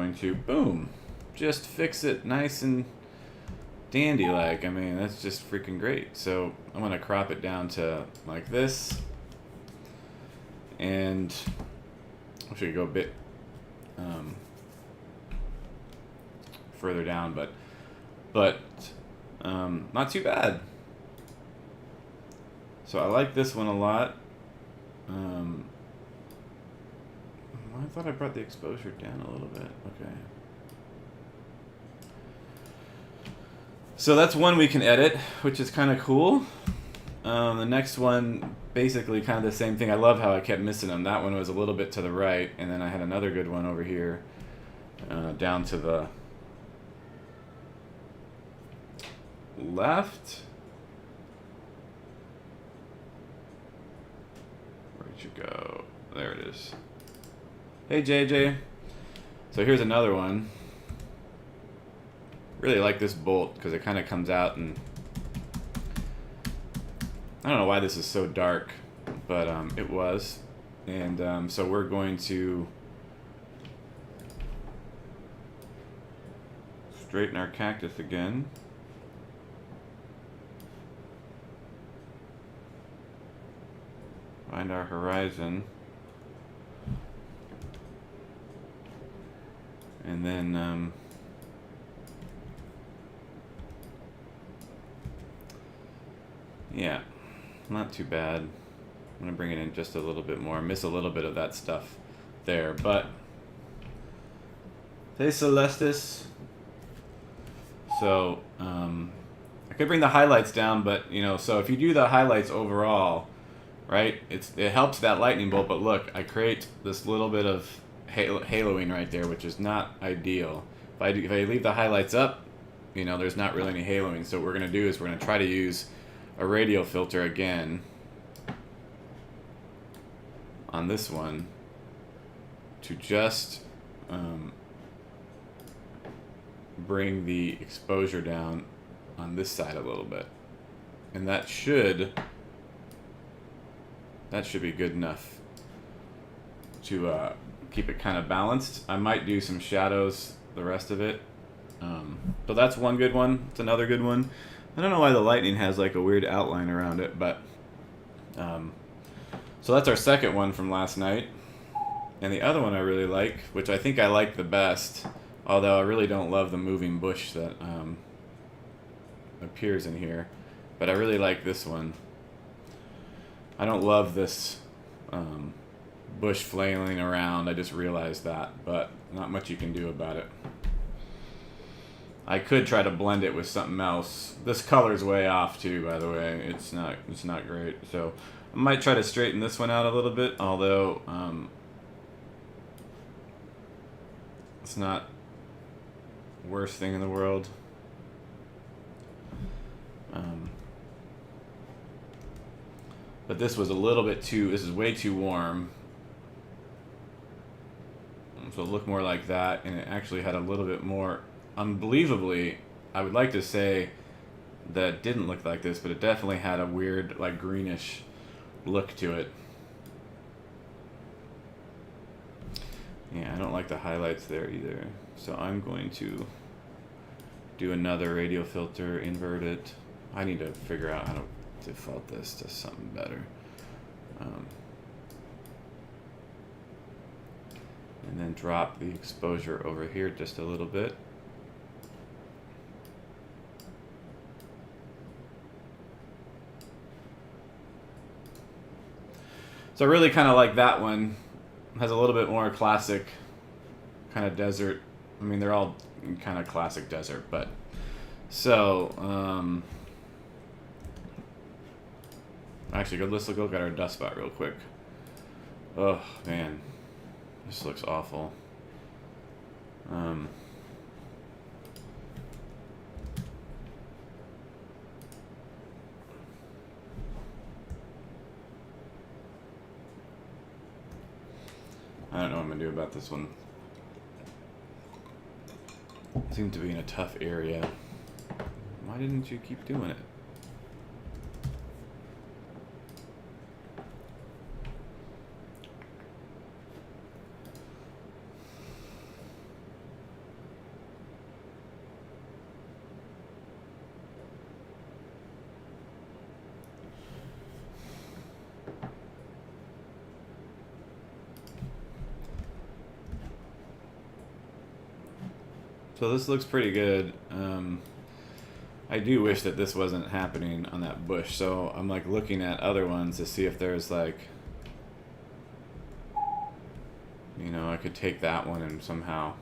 going to, boom, just fix it nice and dandy-like. I mean, that's just freaking great. So I'm going to crop it down to like this. And I should go a bit further down, but not too bad. So I like this one a lot. I thought I brought the exposure down a little bit. Okay. So that's one we can edit, which is kind of cool. The next one, basically kind of the same thing. I love how I kept missing them. That one was a little bit to the right, and then I had another good one over here, down to the left. Where'd you go? There it is. Hey, JJ. So here's another one. Really like this bolt because it kind of comes out, and I don't know why this is so dark, but it was. And so we're going to straighten our cactus again. Find our horizon. And then yeah, not too bad. I'm gonna bring it in just a little bit more. Miss a little bit of that stuff there, but hey Celestis. So I could bring the highlights down, but you know, so if you do the highlights overall, right, it helps that lightning bolt. But look, I create this little bit of haloing right there, which is not ideal. If I leave the highlights up, you know, there's not really any haloing. So what we're gonna do is we're gonna try to use a radial filter again on this one to just bring the exposure down on this side a little bit, and that should be good enough to keep it kind of balanced. I might do some shadows the rest of it, but that's one good one. It's another good one. I don't know why the lightning has like a weird outline around it, but so that's our second one from last night. And the other one I really like, which I think I like the best, although I really don't love the moving bush that appears in here, but I really like this one. I don't love this bush flailing around. I just realized that, but not much you can do about it. I could try to blend it with something else. This color's way off too, by the way. It's not great. So I might try to straighten this one out a little bit, although it's not the worst thing in the world. But this was a little bit too, this is way too warm. So it looked more like that, and it actually had a little bit more, unbelievably, I would like to say that it didn't look like this, but it definitely had a weird, like, greenish look to it. Yeah, I don't like the highlights there either. So I'm going to do another radial filter, invert it. I need to figure out how to default this to something better. And then drop the exposure over here just a little bit. So I really kind of like that one. It has a little bit more classic kind of desert. I mean, they're all kind of classic desert, but so actually, let's look at our dust spot real quick. Oh man, this looks awful. I don't know what I'm gonna do about this one. Seems to be in a tough area. Why didn't you keep doing it? So this looks pretty good. I do wish that this wasn't happening on that bush. So I'm like looking at other ones to see if there's like, you know, I could take that one and somehow.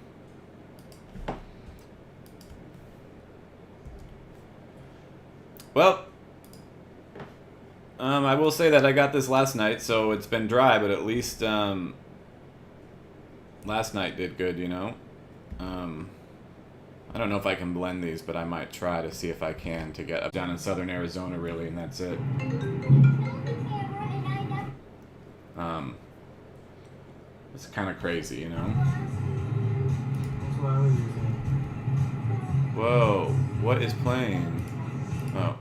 Well, I will say that I got this last night, so it's been dry, but at least last night did good, you know. I don't know if I can blend these, but I might try to see if I can to get up down in southern Arizona, really, and that's it. It's kind of crazy, you know. Whoa, what is playing? Oh,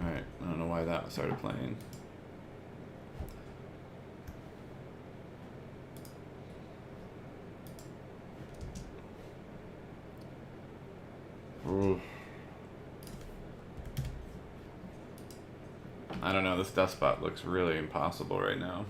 alright, I don't know why that started playing. Oof. I don't know, this dust spot looks really impossible right now.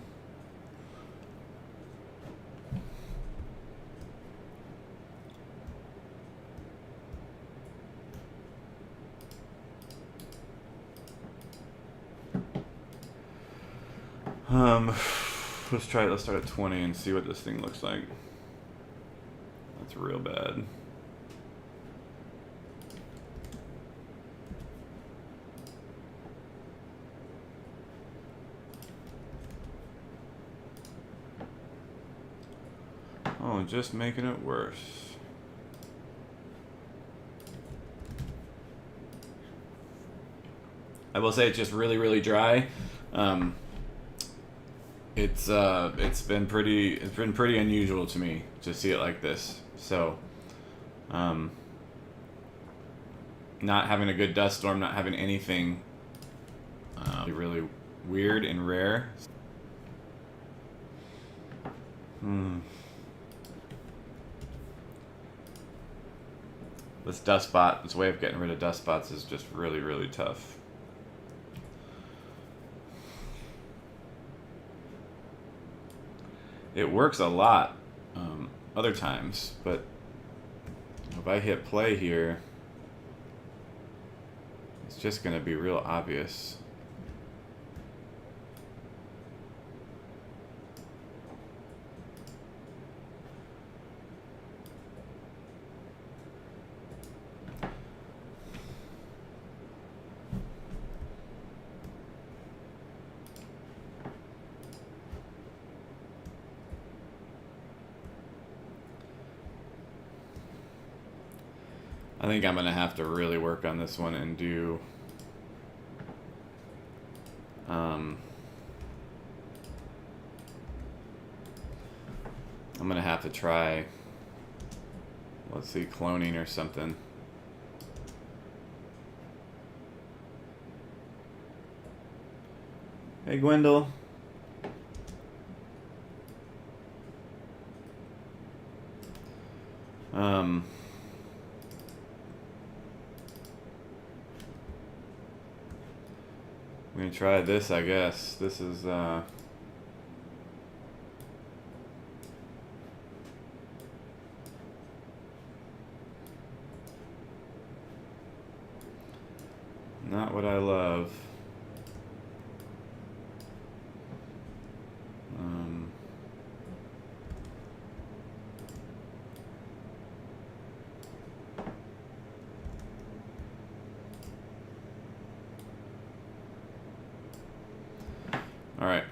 Let's try it. Let's start at 20 and see what this thing looks like. That's real bad. Oh, just making it worse. I will say it's just really, really dry. It's been pretty unusual to me to see it like this. So, not having a good dust storm, not having anything, really weird and rare. This dust spot, this way of getting rid of dust spots is just really, really tough. It works a lot other times, but if I hit play here, it's just going to be real obvious. I think I'm going to have to really work on this one and do I'm going to have to try, let's see, cloning or something. Hey, Gwendol. We're gonna try this, I guess. This is not what I love. Alright,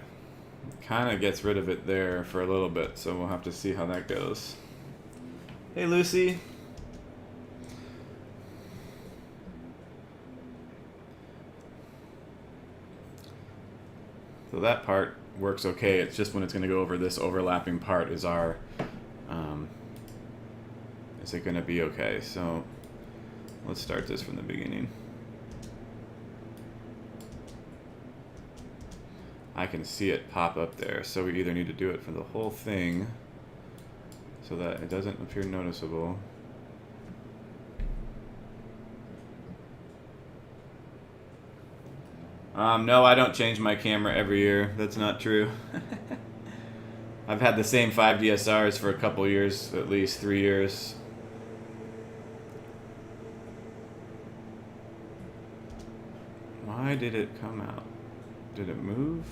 kind of gets rid of it there for a little bit, so we'll have to see how that goes. Hey, Lucy. So that part works okay. It's just when it's going to go over this overlapping part is our, is it going to be okay? So let's start this from the beginning. I can see it pop up there, so we either need to do it for the whole thing so that it doesn't appear noticeable. No, I don't change my camera every year. That's not true. I've had the same 5 DSRs for a couple years, at least 3 years. Why did it come out? Did it move?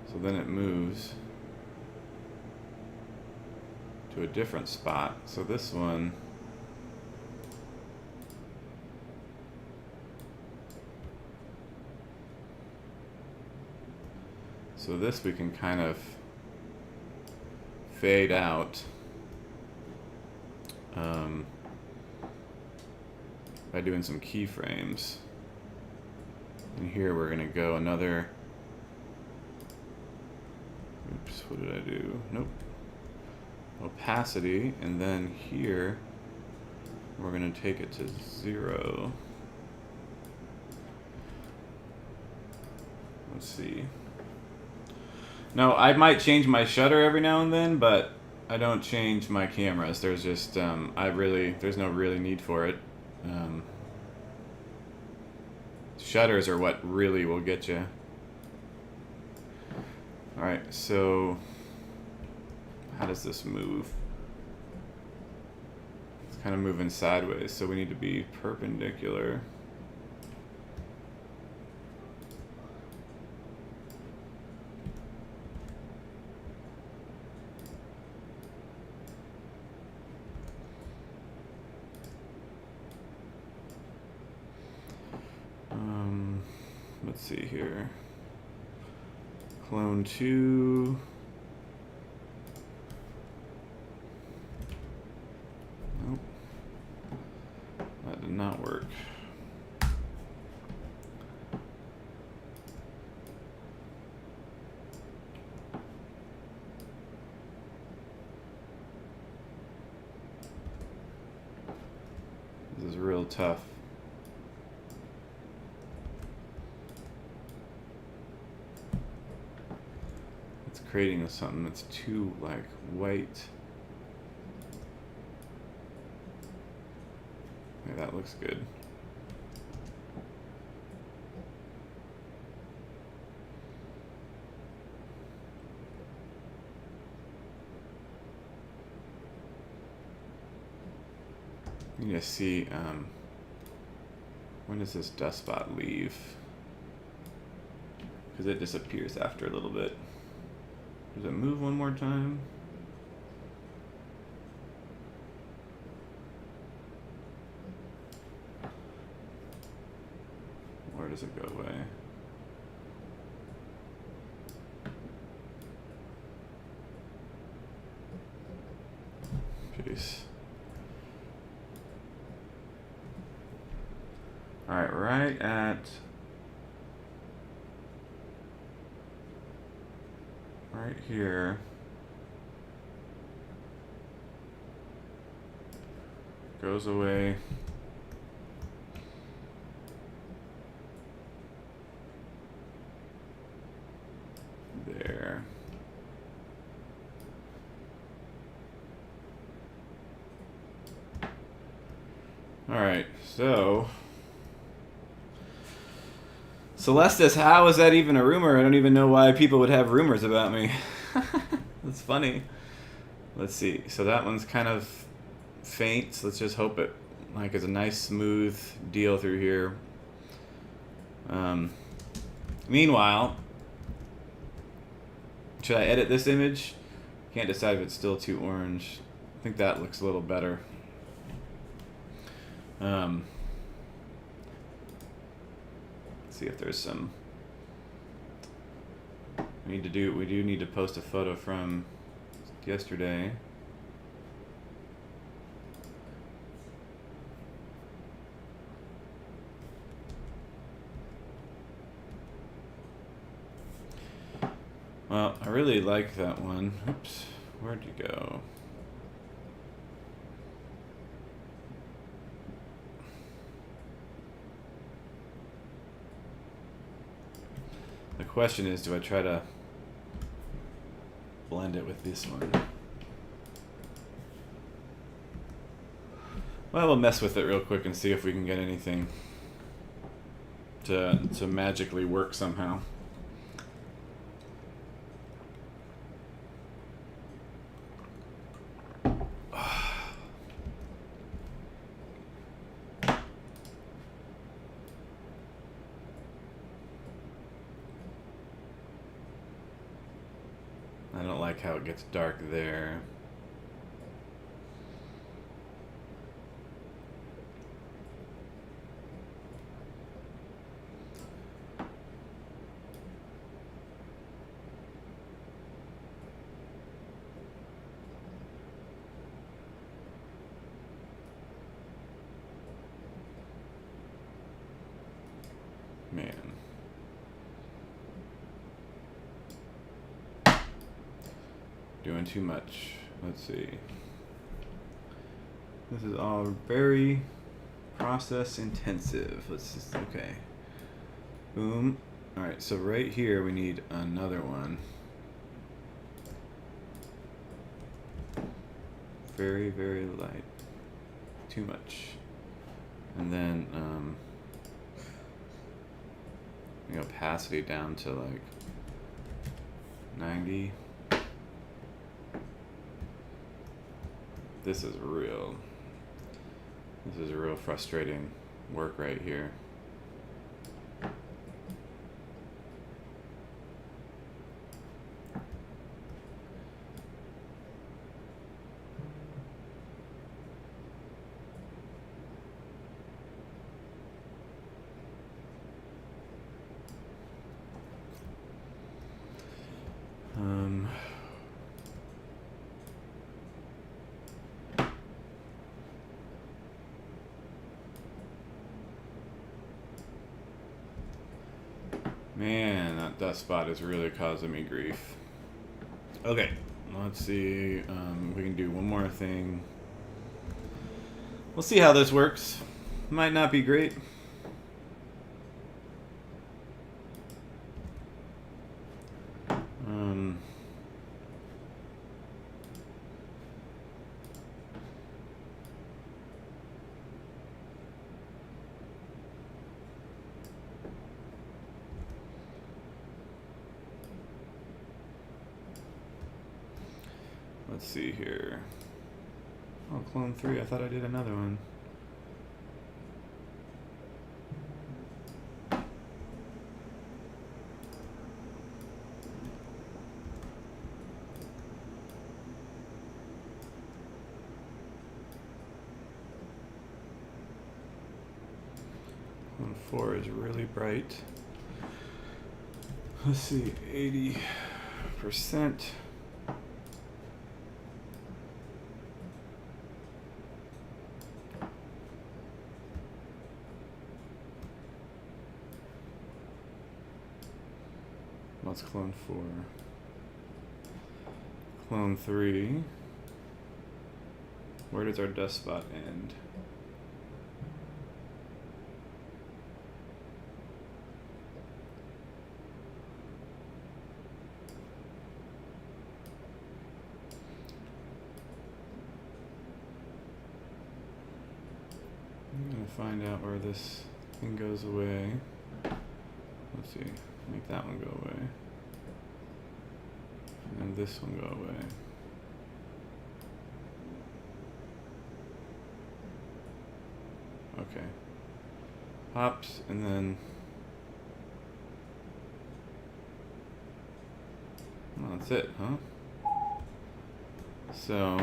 So then it moves to a different spot. So this one, so this we can kind of fade out by doing some keyframes. And here we're gonna go another, oops, what did I do? Nope. Opacity, and then here we're gonna take it to 0. Let's see. No, I might change my shutter every now and then, but I don't change my cameras. There's just there's no really need for it. Shutters are what really will get you. All right, so how does this move? It's kind of moving sideways, so we need to be perpendicular. Let's see here. Clone 2. Nope. That did not work. This is real tough. Creating something that's too like white. Yeah, that looks good. You need to see when does this dust spot leave? Because it disappears after a little bit. Does it move one more time? Or does it go away? Peace. All right, right at right here. Goes away. There. All right, so Celestis, how is that even a rumor? I don't even know why people would have rumors about me. That's funny. Let's see. So that one's kind of faint. So let's just hope it like is a nice smooth deal through here. Meanwhile, should I edit this image? Can't decide if it's still too orange. I think that looks a little better. See if there's some we do need to post a photo from yesterday. Well, I really like that one. Oops, where'd you go? The question is, do I try to blend it with this one? Well, we'll mess with it real quick and see if we can get anything to magically work somehow. I don't like how it gets dark there. Man. Doing too much. Let's see. This is all very process intensive. Let's just, okay. Boom. Alright, so right here we need another one. Very, very light. Too much. And then, opacity down to like 90. This is real frustrating work right here. Man, that dust spot is really causing me grief. Okay, let's see. We can do one more thing. We'll see how this works. Might not be great. Let's see here. Oh, clone 3. I thought I did another one. Clone 4 is really bright. Let's see, 80%. Let's clone 4. Clone 3. Where does our dust spot end? I'm gonna find out where this thing goes away. Let's see, make that one go away. And this one go away. Okay. Hops, and then... Well, that's it, huh? So...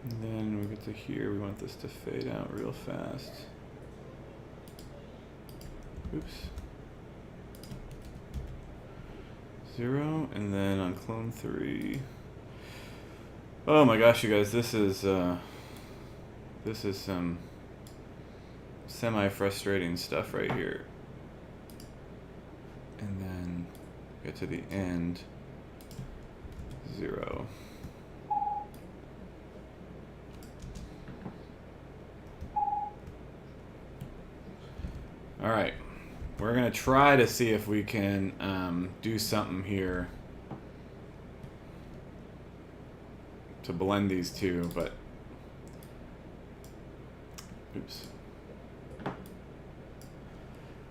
And then we get to here, we want this to fade out real fast. Oops. 0, and then on clone 3. Oh my gosh, you guys, this is some semi-frustrating stuff right here. And then get to the end, 0. All right, we're gonna try to see if we can do something here to blend these two, but oops.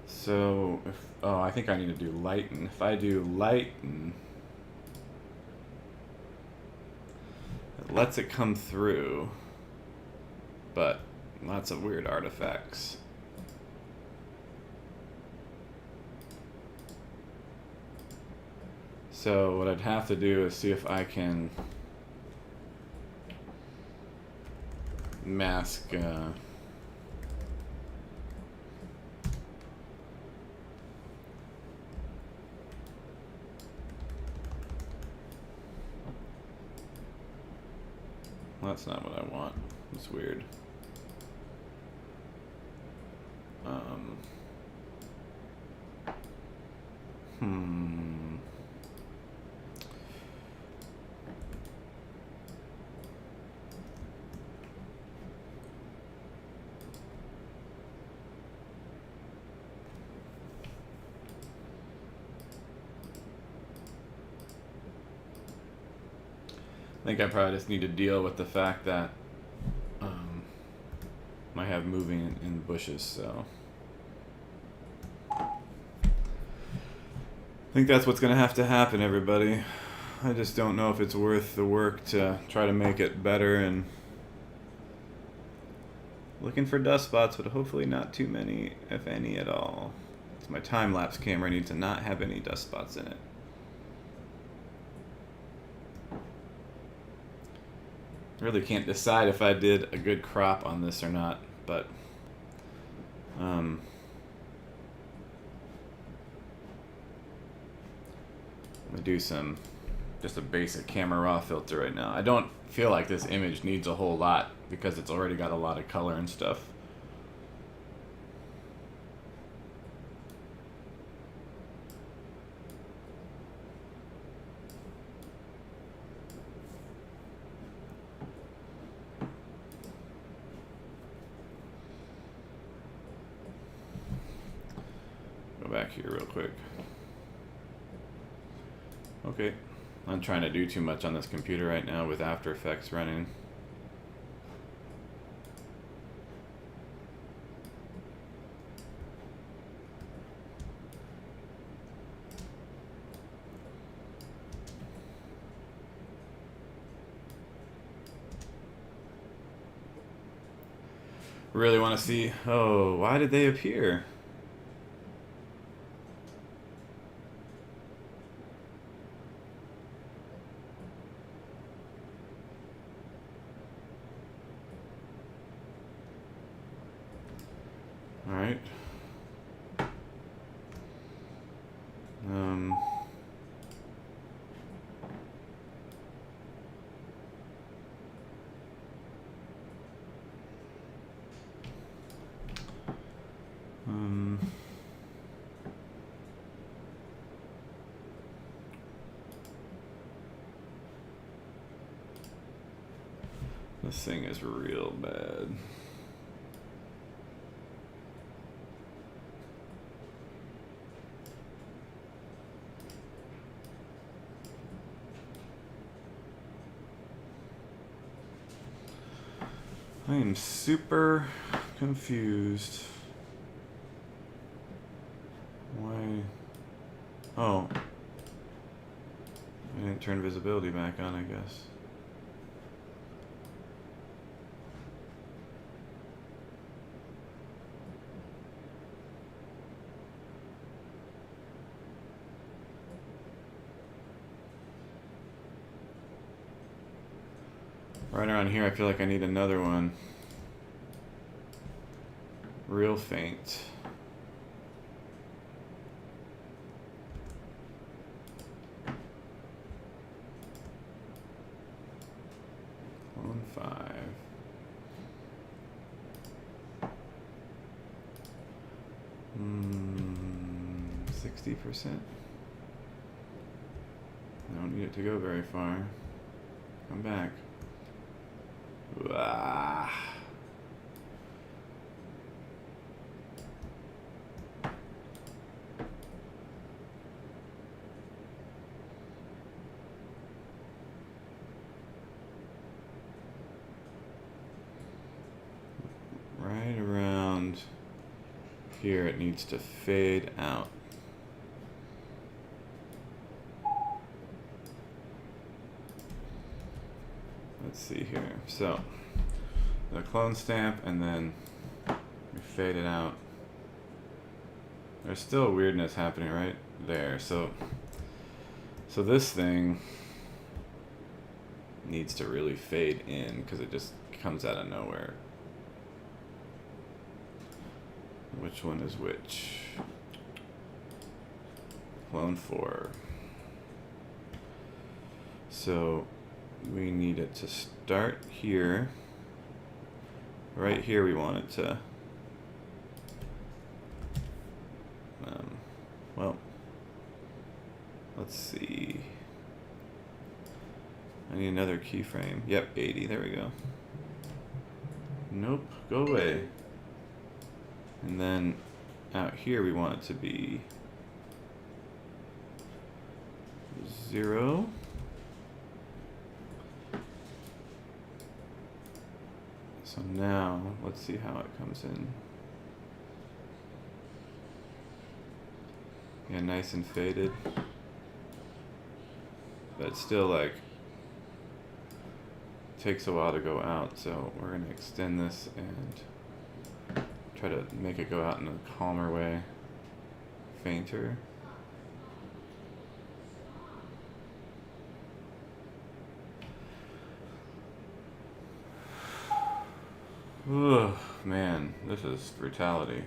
So, oh, I think I need to do lighten. If I do lighten, lets it come through, but lots of weird artifacts. So what I'd have to do is see if I can mask well, that's not what I want. It's weird. I think I probably just need to deal with the fact that I have moving in bushes, so I think that's what's gonna have to happen, everybody. I just don't know if it's worth the work to try to make it better, and looking for dust spots, but hopefully not too many, if any at all. It's my time-lapse camera needs to not have any dust spots in it. Really can't decide if I did a good crop on this or not, but I'm gonna do just a basic camera raw filter right now. I don't feel like this image needs a whole lot because it's already got a lot of color and stuff. Back here real quick. Okay, I'm trying to do too much on this computer right now with After Effects running. Really want to see, oh, why did they appear? Alright. This thing is real bad. I am super confused. Why? Oh. I didn't turn visibility back on, I guess. Right around here, I feel like I need another one. Real faint. On 5. 60%. I don't need it to go very far. Come back. Ah. Right around here, it needs to fade out. let's see here. So the clone stamp, and then we fade it out. There's still weirdness happening right there. So this thing needs to really fade in because it just comes out of nowhere. Which one is which? Clone 4. So we need it to start here. Right here we want it to, well, let's see. I need another keyframe. Yep, 80, there we go. Nope, go away. And then out here we want it to be 0. So now, let's see how it comes in. Yeah, nice and faded. But it's still like, takes a while to go out, so we're gonna extend this and try to make it go out in a calmer way. Fainter. Ugh, man, this is brutality.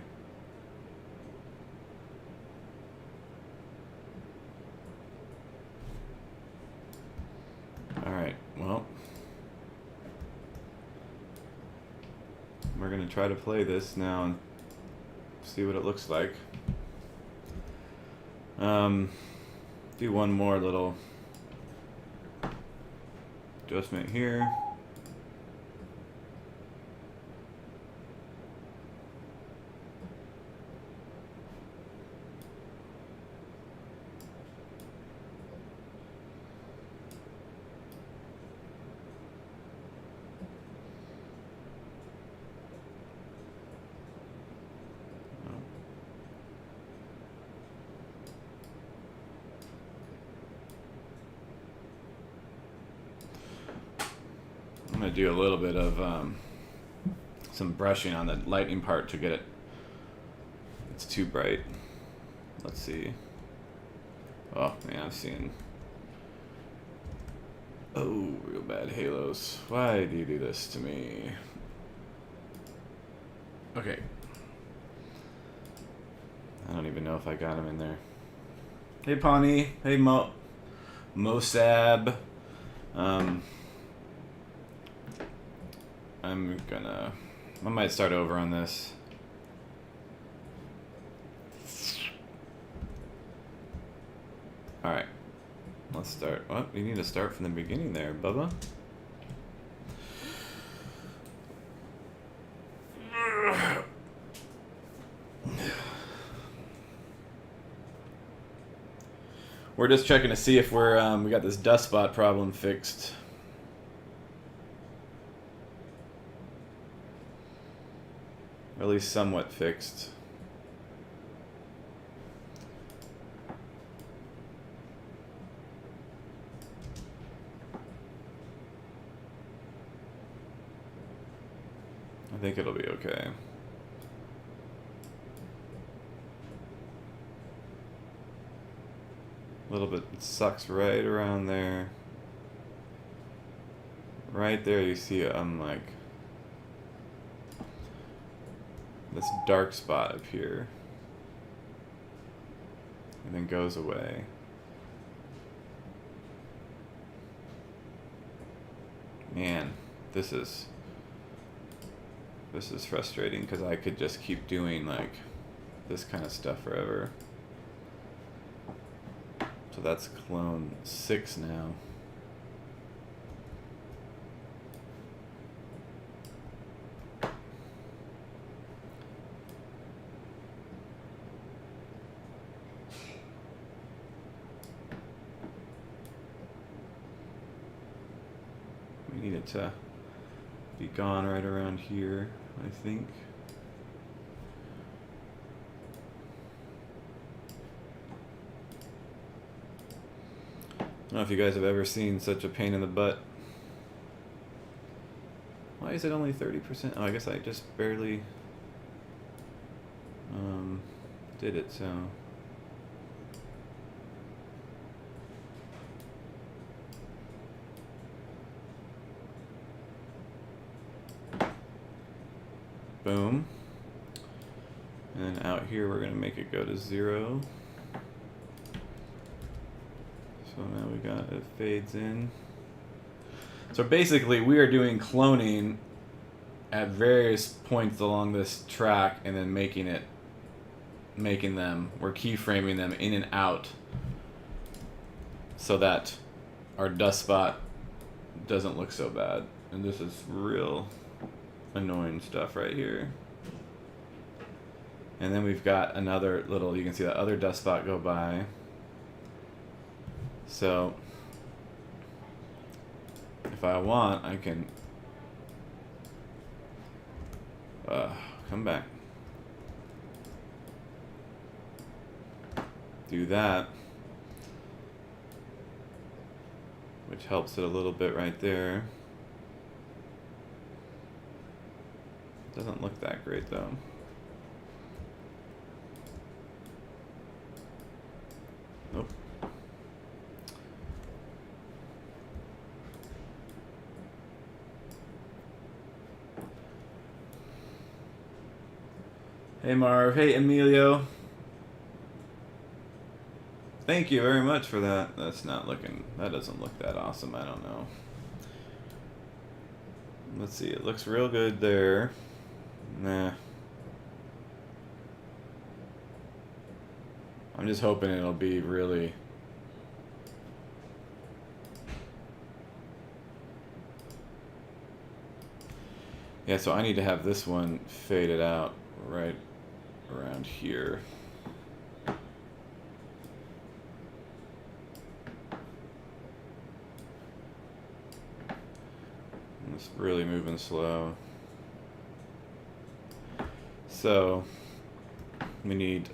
Alright, well, we're going to try to play this now and see what it looks like. Do one more little adjustment here. I'm going to do a little bit of some brushing on the lightning part to get it. It's too bright. Let's see. Oh man, I'm seeing. Oh, real bad halos. Why do you do this to me? Okay. I don't even know if I got him in there. Hey Pawnee. Hey Mosab. I might start over on this. Alright. Let's start. What? You need to start from the beginning there, Bubba. We're just checking to see if we got this dust spot problem fixed. Or at least somewhat fixed. I think it'll be okay. A little bit, it sucks right around there. Right there you see like this dark spot up here. And then goes away. Man, this is frustrating because I could just keep doing like this kind of stuff forever. So that's clone 6 now. We need it to be gone right around here, I think. I don't know if you guys have ever seen such a pain in the butt. Why is it only 30%? Oh, I guess I just barely did it, so. Boom. And then out here, we're going to make it go to 0. So now we got it fades in. So basically, we are doing cloning at various points along this track and then making them, we're keyframing them in and out so that our dust spot doesn't look so bad. And this is real annoying stuff right here. And then we've got another little, you can see that other dust spot go by. So if I want, I can come back. Do that, which helps it a little bit right there. Doesn't look that great though. Nope. Hey Marv, hey Emilio. Thank you very much for that. That's not looking, that doesn't look that awesome, I don't know. Let's see, it looks real good there. Nah. I'm just hoping it'll be really yeah, so I need to have this one faded out right around here. And it's really moving slow. So we need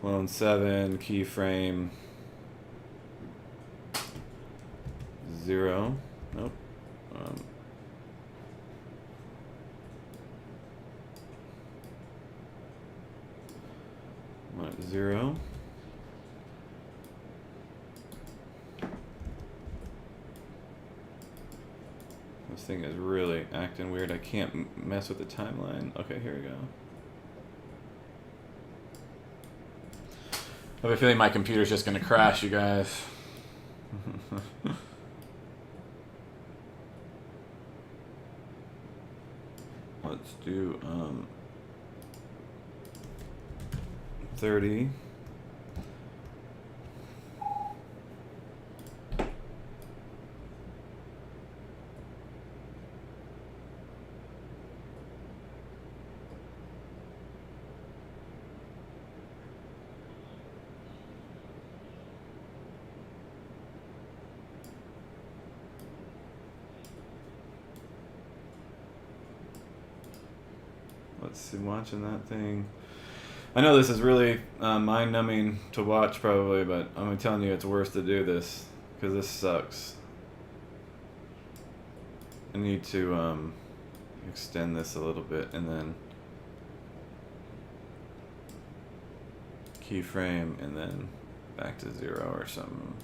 clone 7, keyframe 0. Nope. Want 0. This thing is really acting weird. I can't mess with the timeline. Okay, here we go. I have a feeling my computer's just gonna crash, you guys. Let's do 30. Let's see, watching that thing. I know this is really mind-numbing to watch probably, but I'm telling you it's worth to do this because this sucks. I need to extend this a little bit and then keyframe and then back to 0 or something.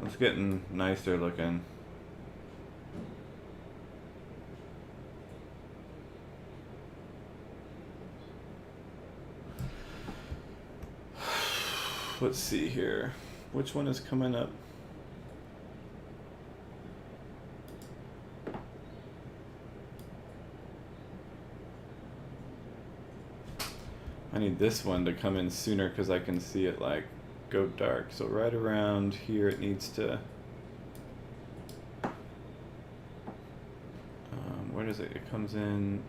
It's getting nicer looking. Let's see here. Which one is coming up? I need this one to come in sooner because I can see it like go dark. So right around here it needs to where does it comes in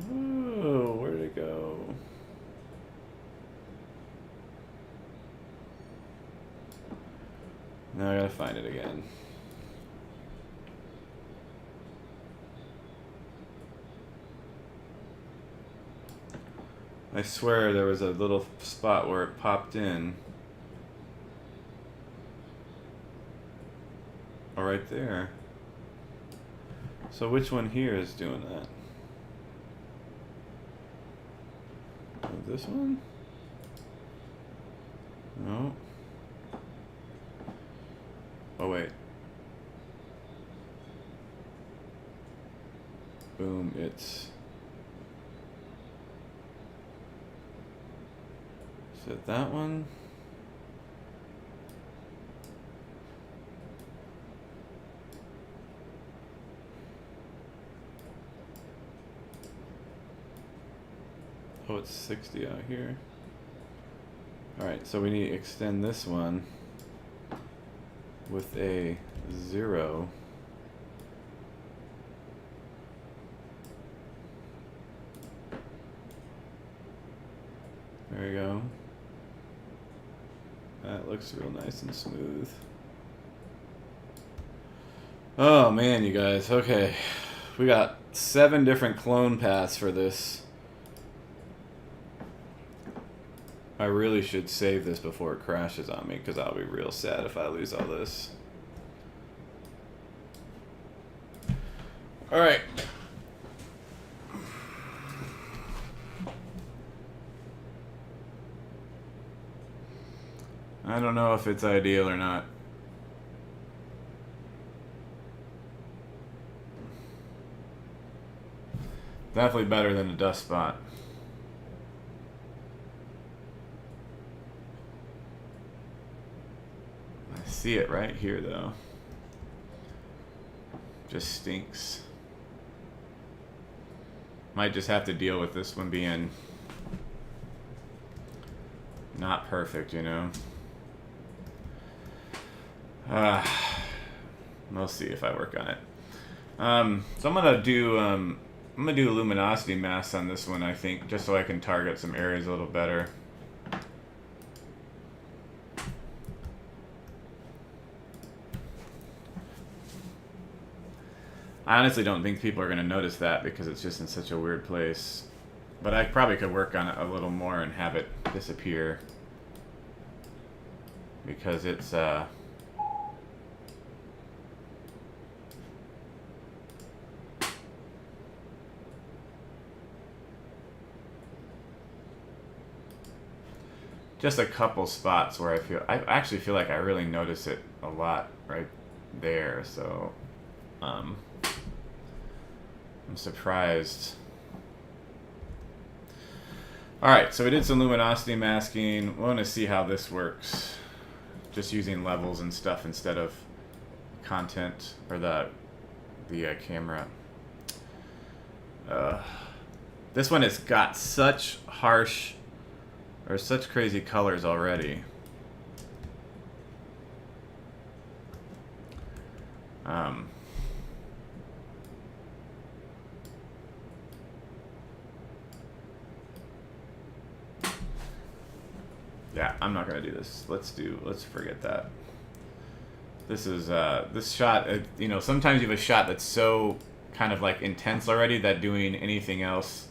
oh, where did it go? Now I gotta find it again. I swear there was a little spot where it popped in. Oh, right there. So which one here is doing that? Oh, this one? No. Oh, wait. Boom, it's... Is it that one? Oh, it's 60 out here. Alright, so we need to extend this one with a 0. There we go. That looks real nice and smooth. Oh man, you guys. Okay. We got 7 different clone paths for this. I really should save this before it crashes on me, because I'll be real sad if I lose all this. Alright. I don't know if it's ideal or not. Definitely better than a dust spot. I see it right here though. Just stinks. Might just have to deal with this one being not perfect, you know. We'll see if I work on it. So I'm gonna do luminosity mask on this one, I think, just so I can target some areas a little better. I honestly don't think people are gonna notice that because it's just in such a weird place. But I probably could work on it a little more and have it disappear. Because it's just a couple spots where I actually feel like I really notice it a lot right there, so I'm surprised. Alright, so we did some luminosity masking. We want to see how this works. Just using levels and stuff instead of content, or the camera. This one has got such harsh, or such crazy colors already. Yeah, I'm not gonna do this. Let's forget that. This is this shot. You know, sometimes you have a shot that's so kind of like intense already that doing anything else,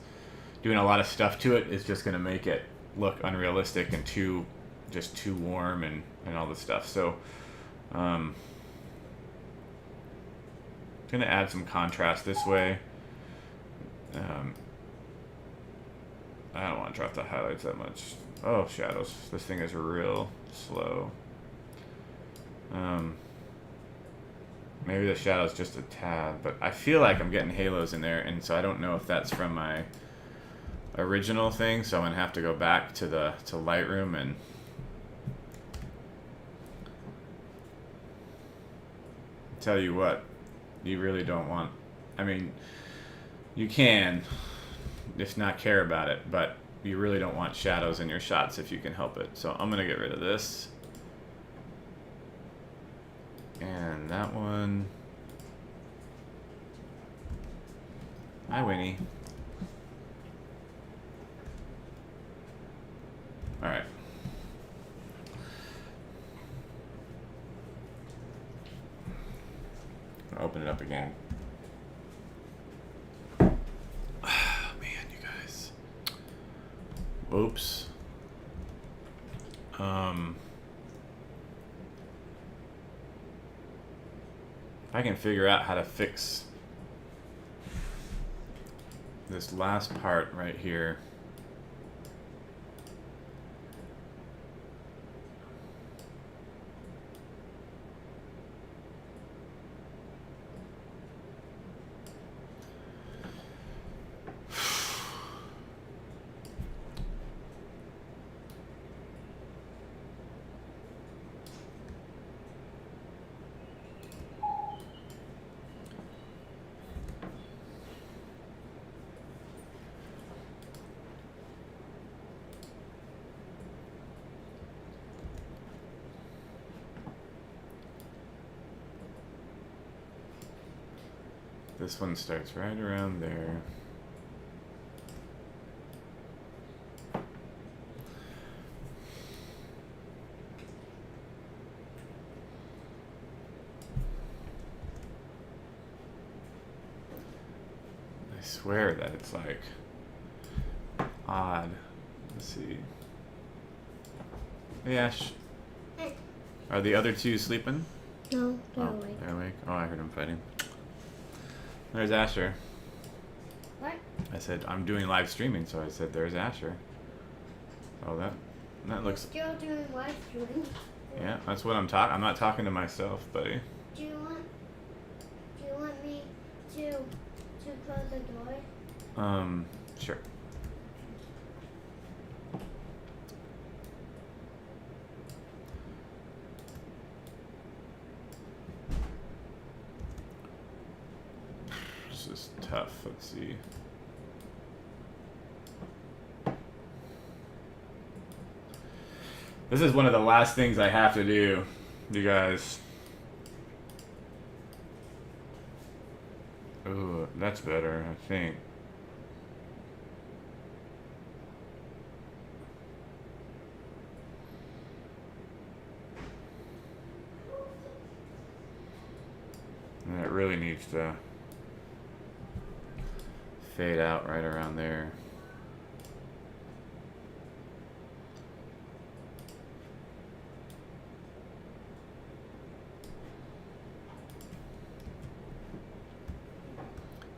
doing a lot of stuff to it, is just gonna make it look unrealistic and too warm and all this stuff. So gonna add some contrast this way. I don't want to drop the highlights that much. Oh, shadows. This thing is real slow. Maybe the shadow's just a tad, but I feel like I'm getting halos in there, and so I don't know if that's from my original thing, so I'm gonna have to go back to Lightroom and tell you what, you really don't want, I mean, you can if not care about it, but you really don't want shadows in your shots if you can help it. So I'm gonna get rid of this. And that one. Hi, Winnie. Alright. I'll open it up again. Man, you guys. Oops. If I can figure out how to fix this last part right here. This one starts right around there. I swear that it's like odd. Let's see. Hey Ash. Are the other two sleeping? No, they're awake. They're awake? Oh, I heard them fighting. There's Asher. What? I said, I'm doing live streaming, so I said, there's Asher. Oh, that looks... Still doing live streaming. Yeah, that's what I'm talking... I'm not talking to myself, buddy. Do you want me to close the door? Sure. This is tough. Let's see. This is one of the last things I have to do, you guys. Ooh, that's better, I think. And it really needs to fade out right around there.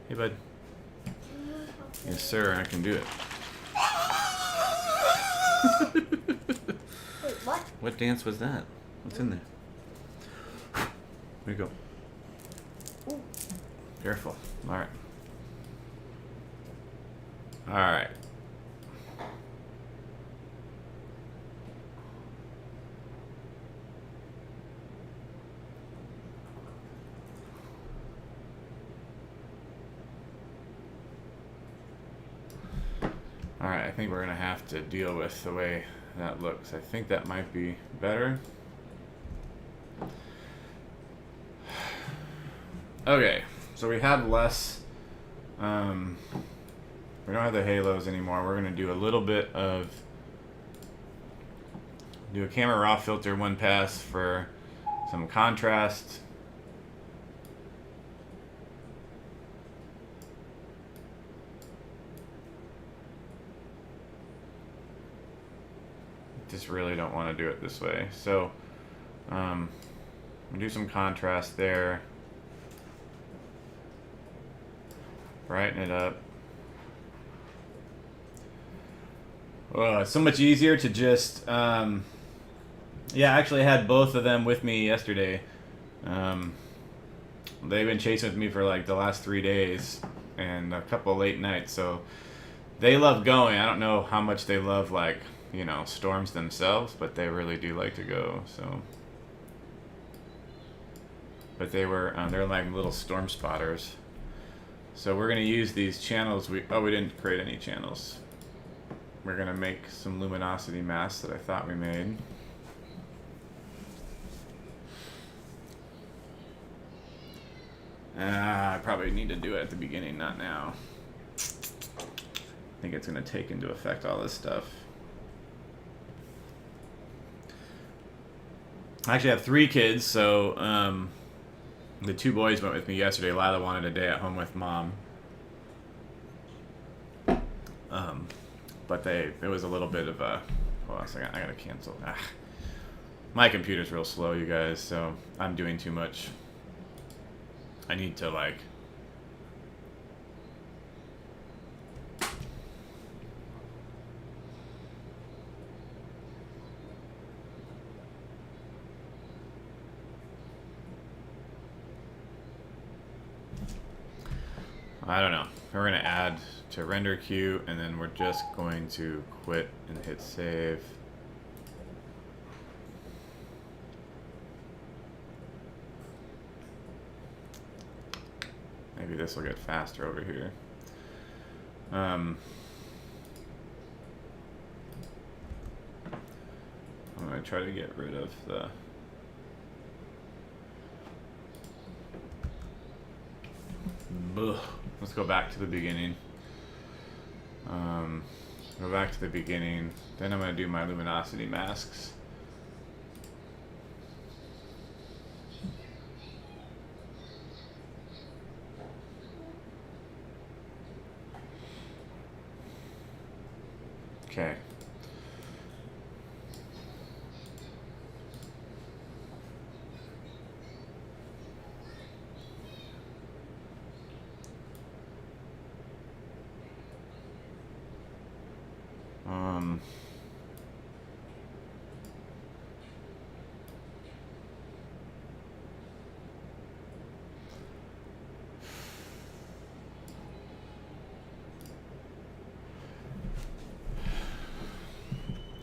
Hey, bud. Yes, sir, I can do it. Wait, what? What dance was that? What's in there? Here you go. Ooh. Careful. All right. All right. All right, I think we're gonna have to deal with the way that looks. I think that might be better. Okay, so we have less, we don't have the halos anymore. We're gonna do a little bit of, do a camera raw filter one pass for some contrast. Just really don't want to do it this way. So, we'll do some contrast there. Brighten it up. Oh, it's so much easier to just, yeah, I actually had both of them with me yesterday. They've been chasing with me for like the last 3 days and a couple late nights, so they love going. I don't know how much they love, like, you know, storms themselves, but they really do like to go, so. But they're like little storm spotters. So we're gonna use these channels. We didn't create any channels. We're gonna make some luminosity masks that I thought we made. I probably need to do it at the beginning, not now. I think it's gonna take into effect all this stuff. I actually have 3 kids, so the 2 boys went with me yesterday. Lila wanted a day at home with mom. but it was a little bit of a, hold on a second, I gotta cancel. My computer's real slow, you guys, so I'm doing too much. I need to like, I don't know. We're gonna add to render queue, and then we're just going to quit and hit save. Maybe this will get faster over here. I'm gonna try to get rid of the let's go back to the beginning. Go back to the beginning. Then I'm going to do my luminosity masks. Okay.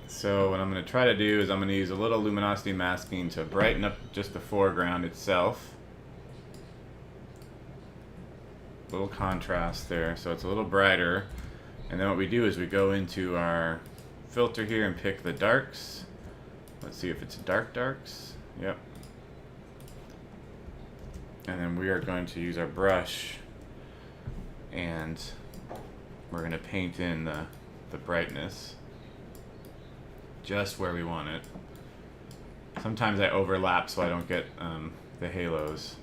So what I'm going to try to do is I'm going to use a little luminosity masking to brighten up just the foreground itself. A little contrast there, so it's a little brighter. And then what we do is we go into our filter here and pick the darks. Let's see if it's darks. Yep. And then we are going to use our brush, and we're going to paint in the brightness just where we want it. Sometimes I overlap so I don't get the halos.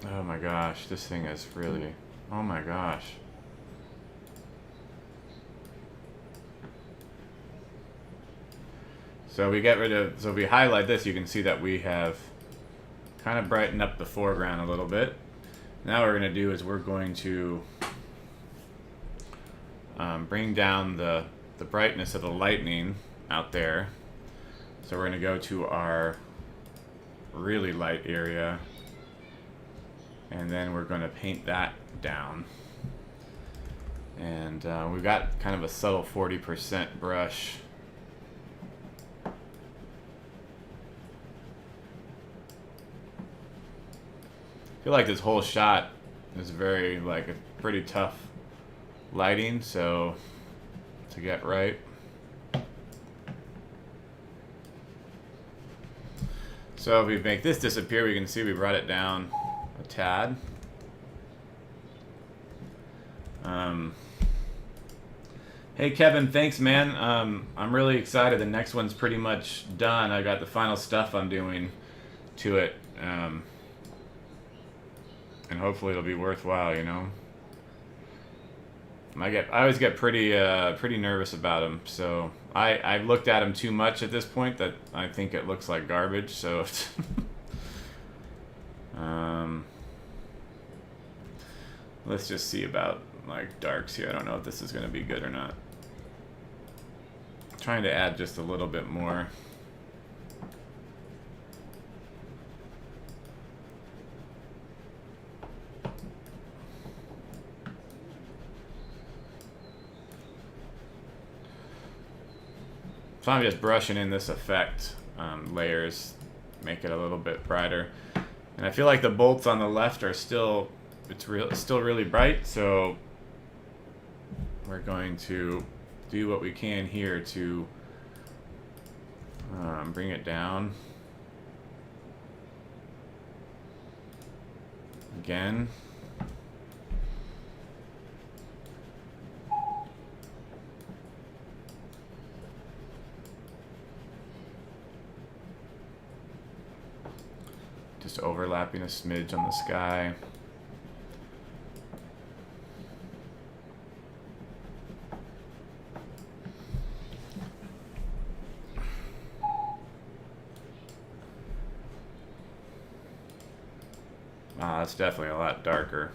Oh my gosh, this thing is really, oh my gosh. So we get rid of, so if we highlight this, you can see that we have kind of brightened up the foreground a little bit. Now what we're going to do is we're going to bring down the brightness of the lightning out there. So we're going to go to our really light area, and then we're going to paint that down. And we've got kind of a subtle 40% brush. I feel like this whole shot is very, like, a pretty tough lighting, so to get right. So if we make this disappear, we can see we brought it down a tad. Hey Kevin, thanks man. I'm really excited. The next one's pretty much done. I got the final stuff I'm doing to it. And hopefully it'll be worthwhile, you know. I always get pretty nervous about them, so I've looked at them too much at this point that I think it looks like garbage. So, let's just see about like darks here. I don't know if this is going to be good or not. I'm trying to add just a little bit more. So I'm just brushing in this effect, layers, make it a little bit brighter. And I feel like the bolts on the left are still, still really bright, so we're going to do what we can here to bring it down. Again. Just overlapping a smidge on the sky. Ah, that's definitely a lot darker.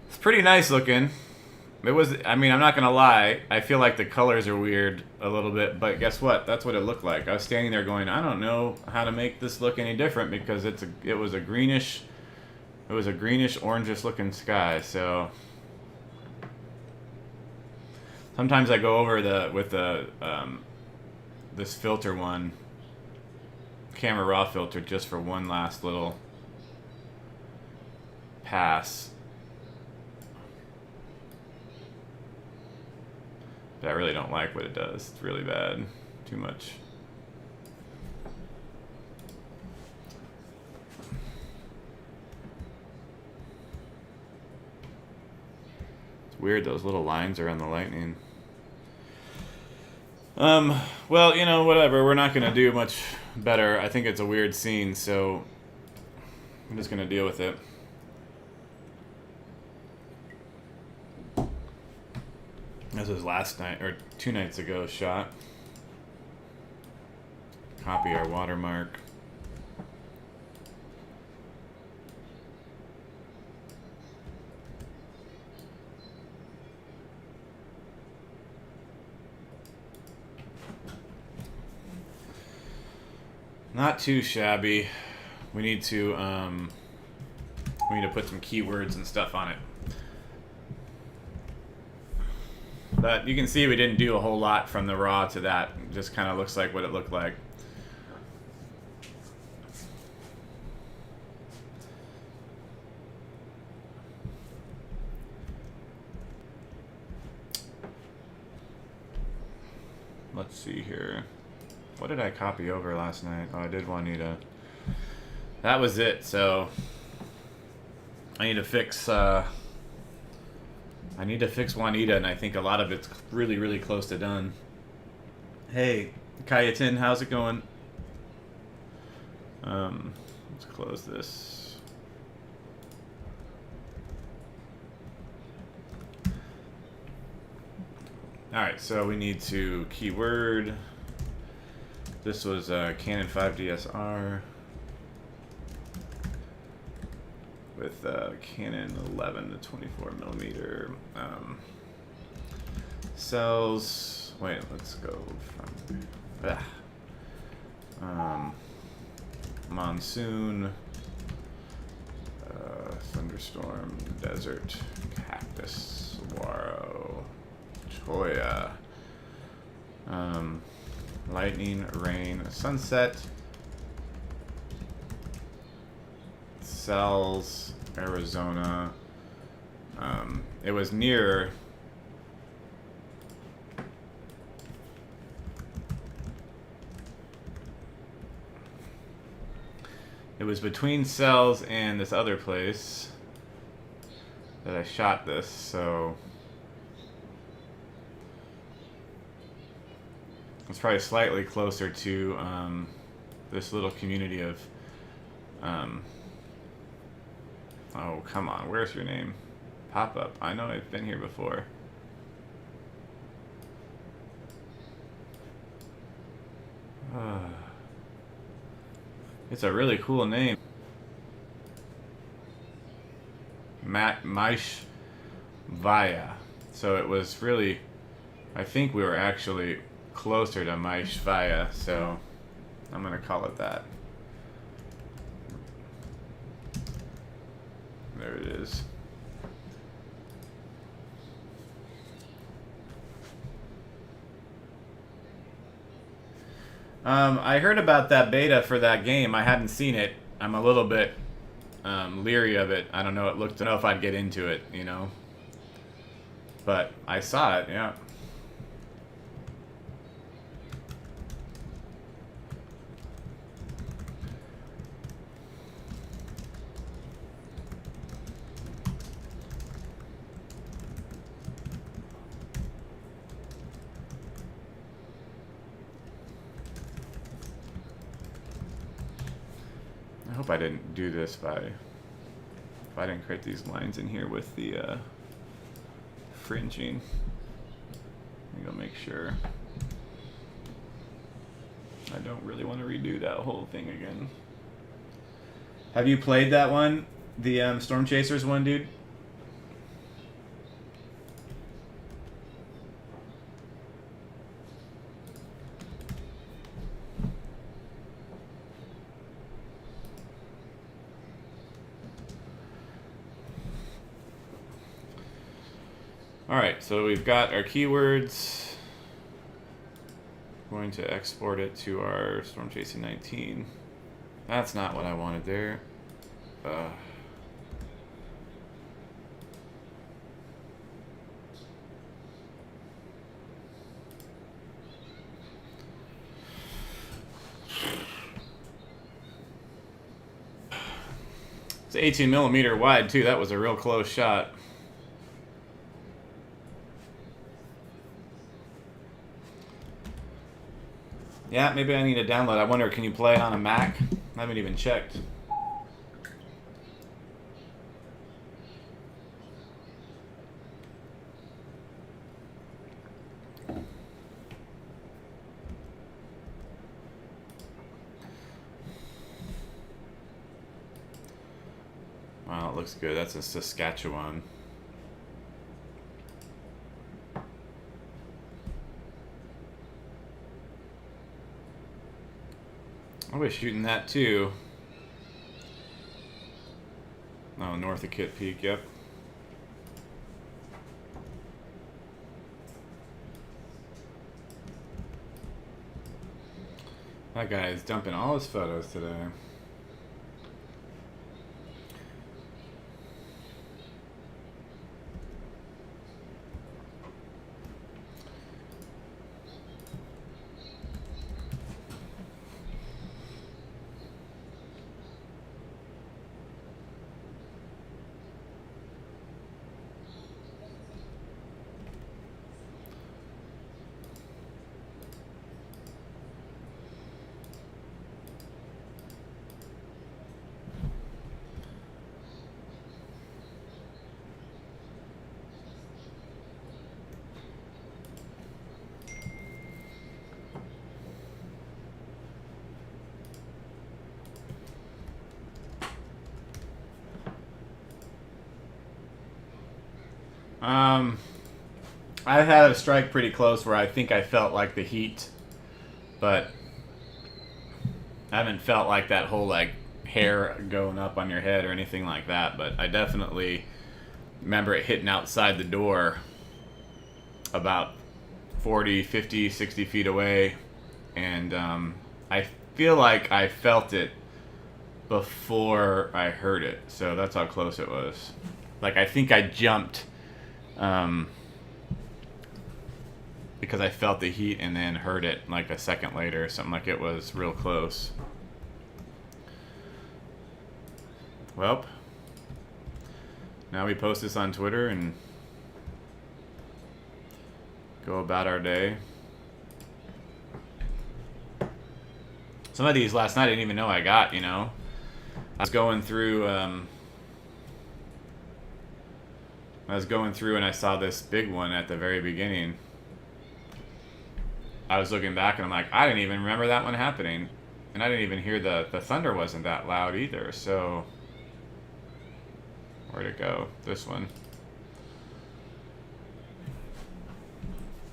It's pretty nice looking. It was, I mean, I'm not gonna lie, I feel like the colors are weird a little bit, but guess what? That's what it looked like. I was standing there going, I don't know how to make this look any different because it was a greenish orangish looking sky. So sometimes I go over this filter one, camera raw filter, just for one last little pass. But I really don't like what it does. It's really bad. Too much. It's weird, those little lines around the lightning. Well, you know, whatever. We're not going to do much better. I think it's a weird scene, so I'm just going to deal with it. This was last night, or 2 nights ago shot. Copy our watermark. Not too shabby. We need to put some keywords and stuff on it. But you can see we didn't do a whole lot from the raw to that. It just kind of looks like what it looked like. Let's see here. What did I copy over last night? Oh, I did Juanita. That was it. So I need to fix Juanita, and I think a lot of it's really, really close to done. Hey, Kayatin, how's it going? Let's close this. Alright, so we need to keyword. This was Canon 5DSR with Canon 11 to 24 millimeter cells. Wait, let's go from monsoon, thunderstorm, desert, cactus, saguaro, choya, lightning, rain, sunset, cells, Arizona. It was near. It was between cells and this other place that I shot this, so it's probably slightly closer to this little community of oh, come on, where's your name? Pop up. I know I've been here before. It's a really cool name. Maish Vaya. So it was really, I think we were actually closer to Maish Vaya, so I'm gonna call it that. There it is. I heard about that beta for that game. I hadn't seen it. I'm a little bit leery of it. I don't know. I don't know if I'd get into it, you know. But I saw it, yeah. I hope I didn't do this by... If I didn't create these lines in here with the fringing. I'm gonna make sure. I don't really want to redo that whole thing again. Have you played that one? The Storm Chasers one, dude? Alright, so we've got our keywords. Going to export it to our Storm Chasing 19. That's not what I wanted there. It's 18mm wide too. That was a real close shot. Yeah, maybe I need to download. I wonder, can you play it on a Mac? I haven't even checked. Wow, it looks good. That's a Saskatchewan. I was shooting that too. Oh, north of Kit Peak, yep. That guy is dumping all his photos today. I've had a strike pretty close where I think I felt like the heat, but I haven't felt like that whole like hair going up on your head or anything like that, but I definitely remember it hitting outside the door about 40, 50, 60 feet away, and I feel like I felt it before I heard it, so that's how close it was. Like, I think I jumped because I felt the heat and then heard it like a second later, something like it was real close. Well, now we post this on Twitter and go about our day. Some of these last night I didn't even know I got, you know. I was going through and I saw this big one at the very beginning. I was looking back and I'm like, I didn't even remember that one happening. And I didn't even hear the thunder wasn't that loud either, so where'd it go? This one.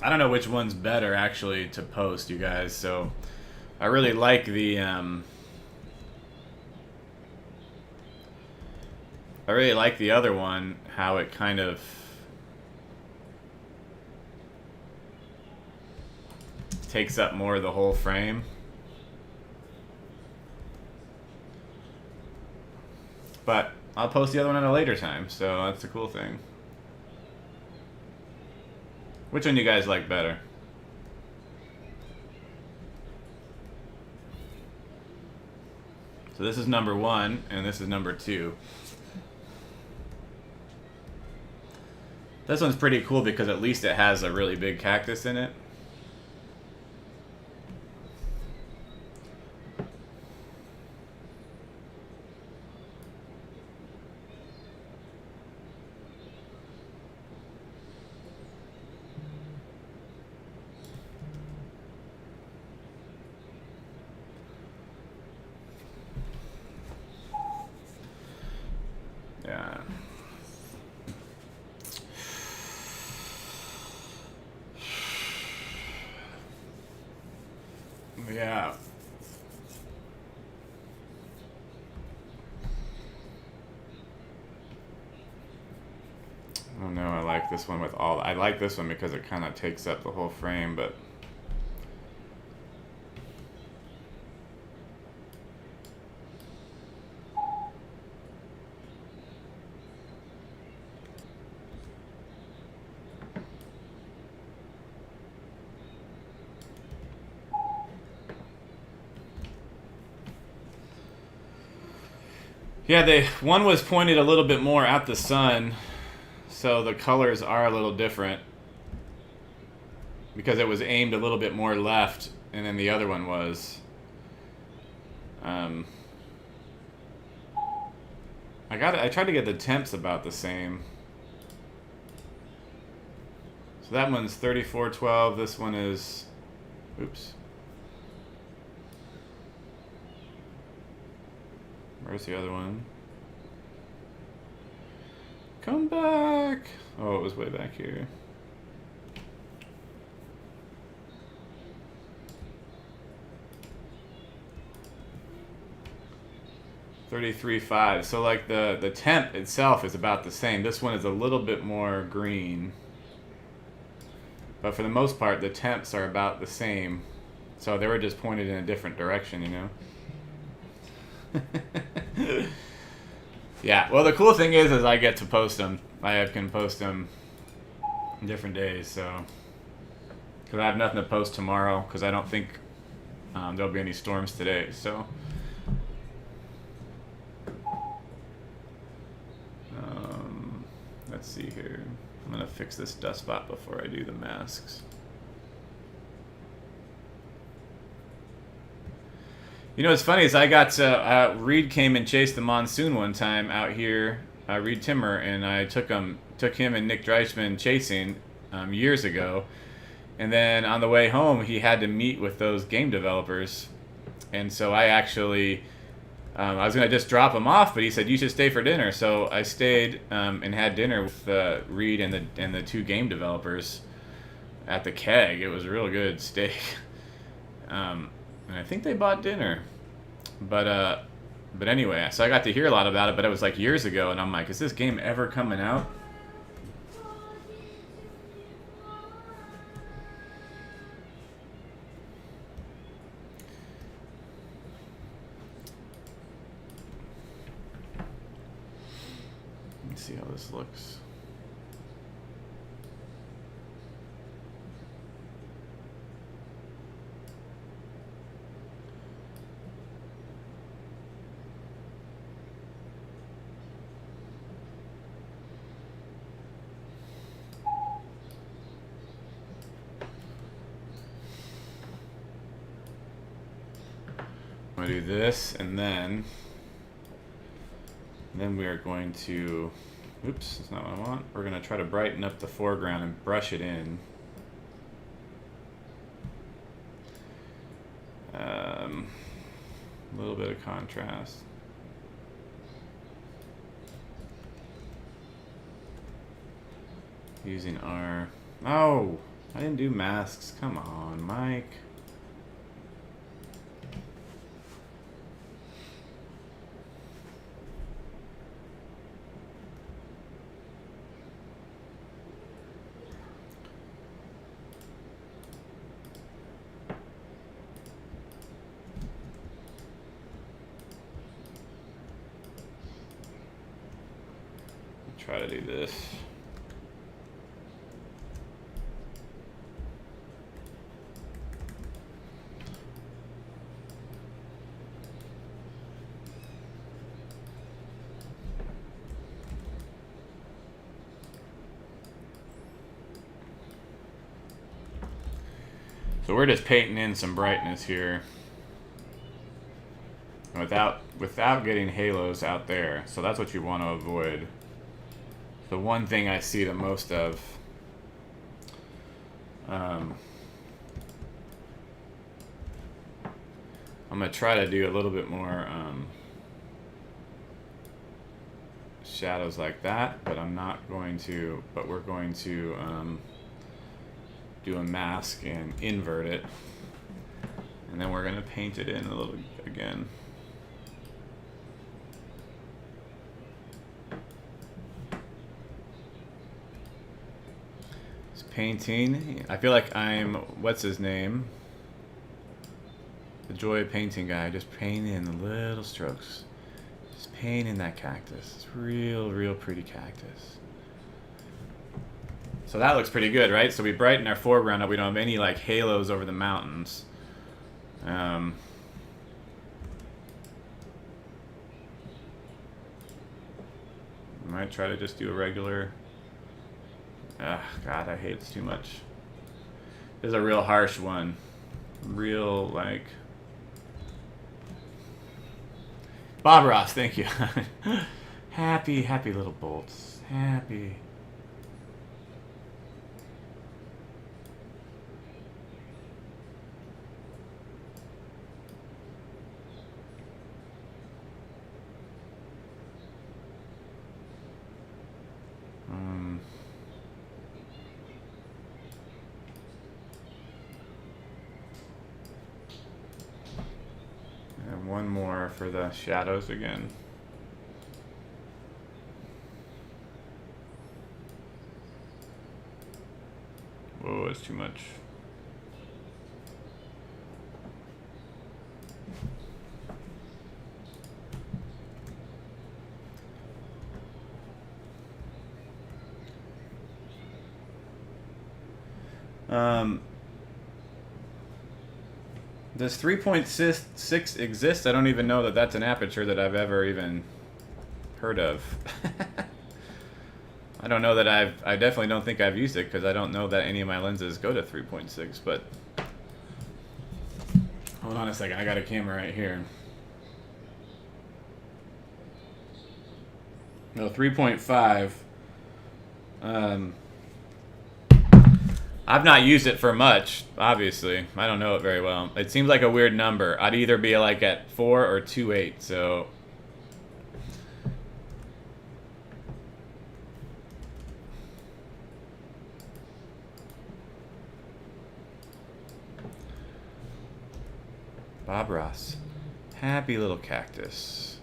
I don't know which one's better actually to post, you guys, so I really like the other one, how it kind of takes up more of the whole frame. But I'll post the other one at a later time, so that's the cool thing. Which one do you guys like better? So this is number 1, and this is number 2. This one's pretty cool because at least it has a really big cactus in it. Yeah. Oh no, I like this one with all. I like this one because it kind of takes up the whole frame, but. Yeah, one was pointed a little bit more at the sun, so the colors are a little different because it was aimed a little bit more left, and then the other one was. I tried to get the temps about the same. So that one's 3412. This one is, oops. Where's the other one? Come back! Oh, it was way back here. $33.5. So like the temp itself is about the same. This one is a little bit more green. But for the most part, the temps are about the same. So they were just pointed in a different direction, you know? Yeah, well, the cool thing is I get to post them. I can post them different days, so. Because I have nothing to post tomorrow, because I don't think there'll be any storms today, so. Let's see here. I'm going to fix this dust spot before I do the masks. You know what's funny is I got Reed came and chased the monsoon one time out here, Reed Timmer, and I took him and Nick Dreisman chasing years ago, and then on the way home he had to meet with those game developers, and so I actually I was gonna just drop him off, but he said you should stay for dinner, so I stayed and had dinner with Reed and the two game developers at the Keg. It was a real good steak. And I think they bought dinner, but anyway, so I got to hear a lot about it, but it was like years ago, and I'm like, is this game ever coming out? Let's see how this looks. I'm going to do this, and then we are going to, oops, that's not what I want. We're going to try to brighten up the foreground and brush it in. A little bit of contrast. Using our, oh, I didn't do masks. Come on, Mike. Try to do this. So we're just painting in some brightness here without getting halos out there. So that's what you want to avoid. The one thing I see the most of. I'm going to try to do a little bit more shadows like that, but I'm not going to, but we're going to do a mask and invert it. And then we're going to paint it in a little again. It's painting. I feel like I'm, what's his name? The Joy of Painting guy. Just painting in the little strokes. Just painting that cactus. It's real pretty cactus. So that looks pretty good, right? So we brighten our foreground up. We don't have any like halos over the mountains. Might try to just do a regular. Ah, God, I hate this too much. This is a real harsh one. Real like. Bob Ross, thank you. Happy little bolts. Happy. And one more for the shadows again. Whoa, it's too much. Does 3.6 exist? I don't even know that that's an aperture that I've ever even heard of. I don't know that I definitely don't think I've used it because I don't know that any of my lenses go to 3.6, but hold on a second, I got a camera right here. No, 3.5. I've not used it for much, obviously. I don't know it very well. It seems like a weird number. I'd either be like at 4 or 2.8, so... Bob Ross. Happy little cactus.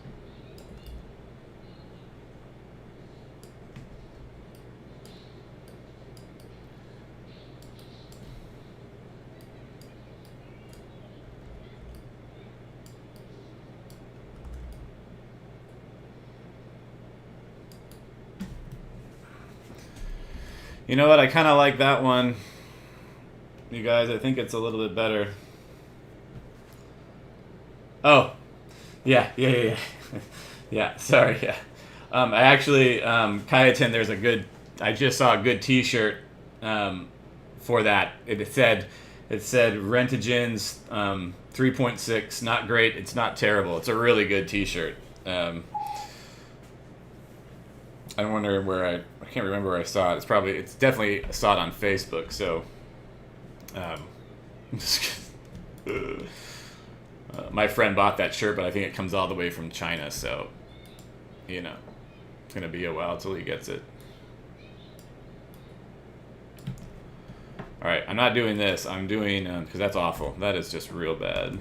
You know what? I kind of like that one. You guys, I think it's a little bit better. Oh. Yeah. Yeah, sorry, yeah. I actually, Kayatin, there's a good, I just saw a good t-shirt for that. It said Rentagens 3.6, not great, it's not terrible. It's a really good t-shirt. I wonder where I can't remember where I saw it. It's definitely I saw it on Facebook. So, my friend bought that shirt, but I think it comes all the way from China. So, you know, it's gonna be a while till he gets it. All right, I'm not doing this. I'm doing because that's awful. That is just real bad.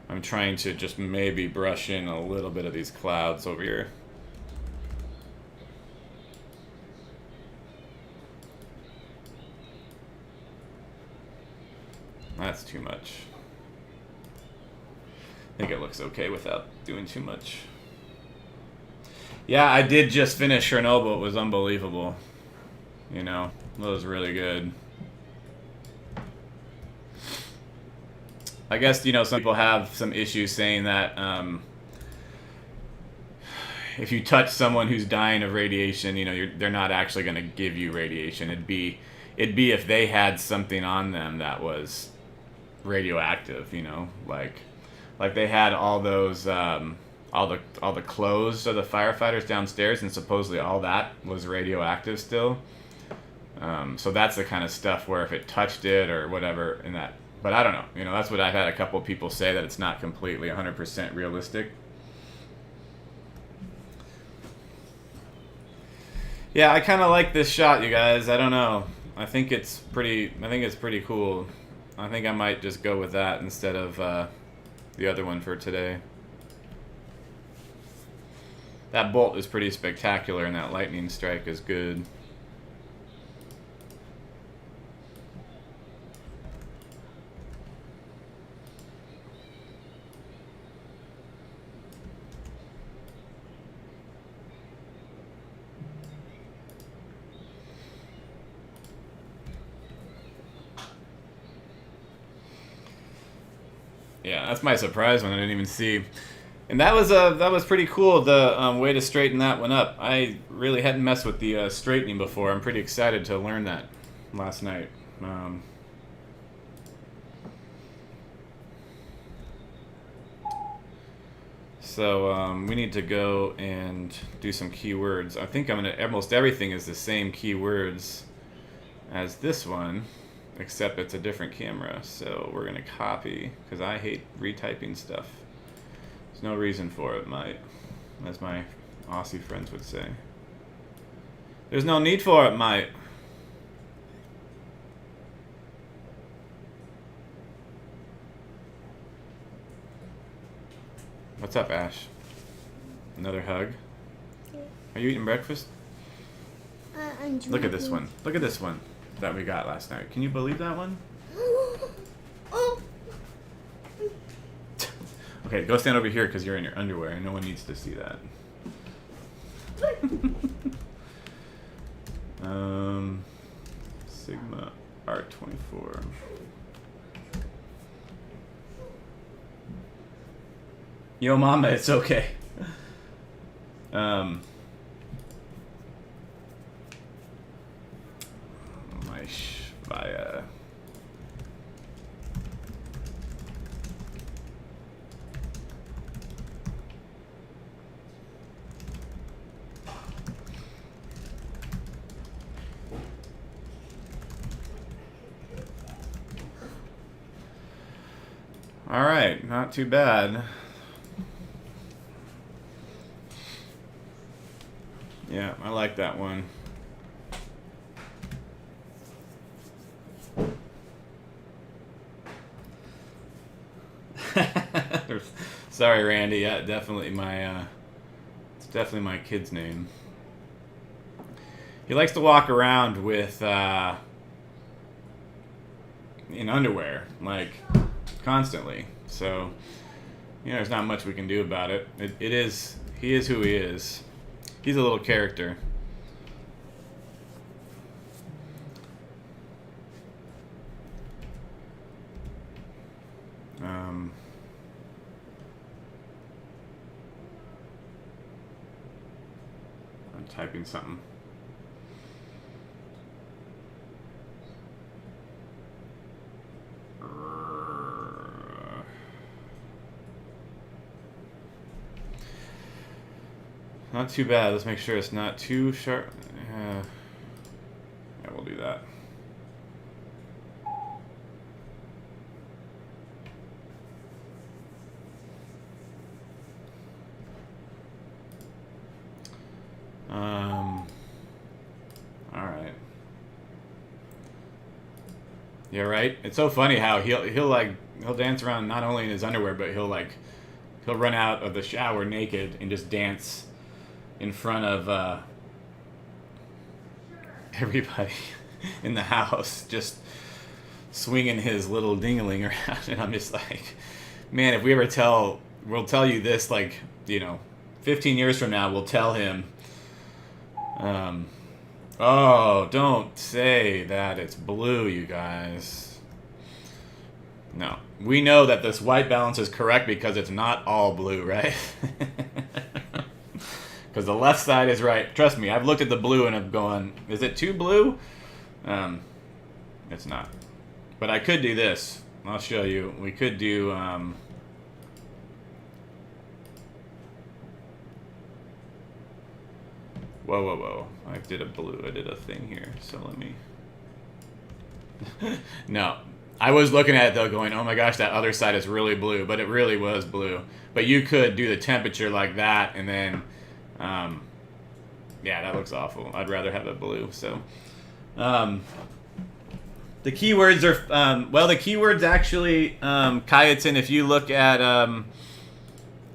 I'm trying to just maybe brush in a little bit of these clouds over here. That's too much. I think it looks okay without doing too much. Yeah, I did just finish Chernobyl. It was unbelievable. You know, it was really good. I guess, you know, some people have some issues saying that if you touch someone who's dying of radiation, you know, they're not actually going to give you radiation. It'd be if they had something on them that was radioactive, you know, like they had all those all the clothes of the firefighters downstairs, and supposedly all that was radioactive still. So that's the kind of stuff where if it touched it or whatever in that. But I don't know. You know, that's what I've had a couple of people say, that it's not completely 100% realistic. Yeah, I kind of like this shot, you guys. I don't know. I think it's pretty cool. I think I might just go with that instead of the other one for today. That bolt is pretty spectacular, and that lightning strike is good. Yeah, that's my surprise one. I didn't even see. And that was pretty cool, the way to straighten that one up. I really hadn't messed with the straightening before. I'm pretty excited to learn that last night. So we need to go and do some keywords. I think almost everything is the same keywords as this one, except it's a different camera. So we're gonna copy, because I hate retyping stuff. There's no reason for it, mate, as my Aussie friends would say. There's no need for it, mate. What's up, Ash? Another hug? Are you eating breakfast? Look at this one. Look at this one that we got last night. Can you believe that one? Oh. Okay, go stand over here because you're in your underwear and no one needs to see that. Sigma R24. Yo, mama, it's okay. My Shvaya. All right, not too bad. Yeah, I like that one. Sorry, Randy. Yeah, definitely my. It's definitely my kid's name. He likes to walk around with in underwear, like constantly. So, there's not much we can do about it. He is who he is. He's a little character. I'm typing something. Not too bad. Let's make sure it's not too sharp. Yeah, we'll do that. All right. Yeah, right. It's so funny how he'll dance around not only in his underwear, but he'll run out of the shower naked and just dance in front of everybody in the house, just swinging his little dingling around. And I'm just like, man, if we'll tell you this, 15 years from now, we'll tell him, oh, don't say that it's blue, you guys. No, we know that this white balance is correct because it's not all blue, right? Because the left side is right. Trust me, I've looked at the blue and I've gone, is it too blue? It's not. But I could do this. I'll show you. We could do... Whoa. I did a thing here, so let me... No. I was looking at it, though, going, oh my gosh, that other side is really blue. But it really was blue. But you could do the temperature like that, and then... yeah, that looks awful. I'd rather have it blue, so... The keywords are, well, the keywords actually, Kayatin, if you look at,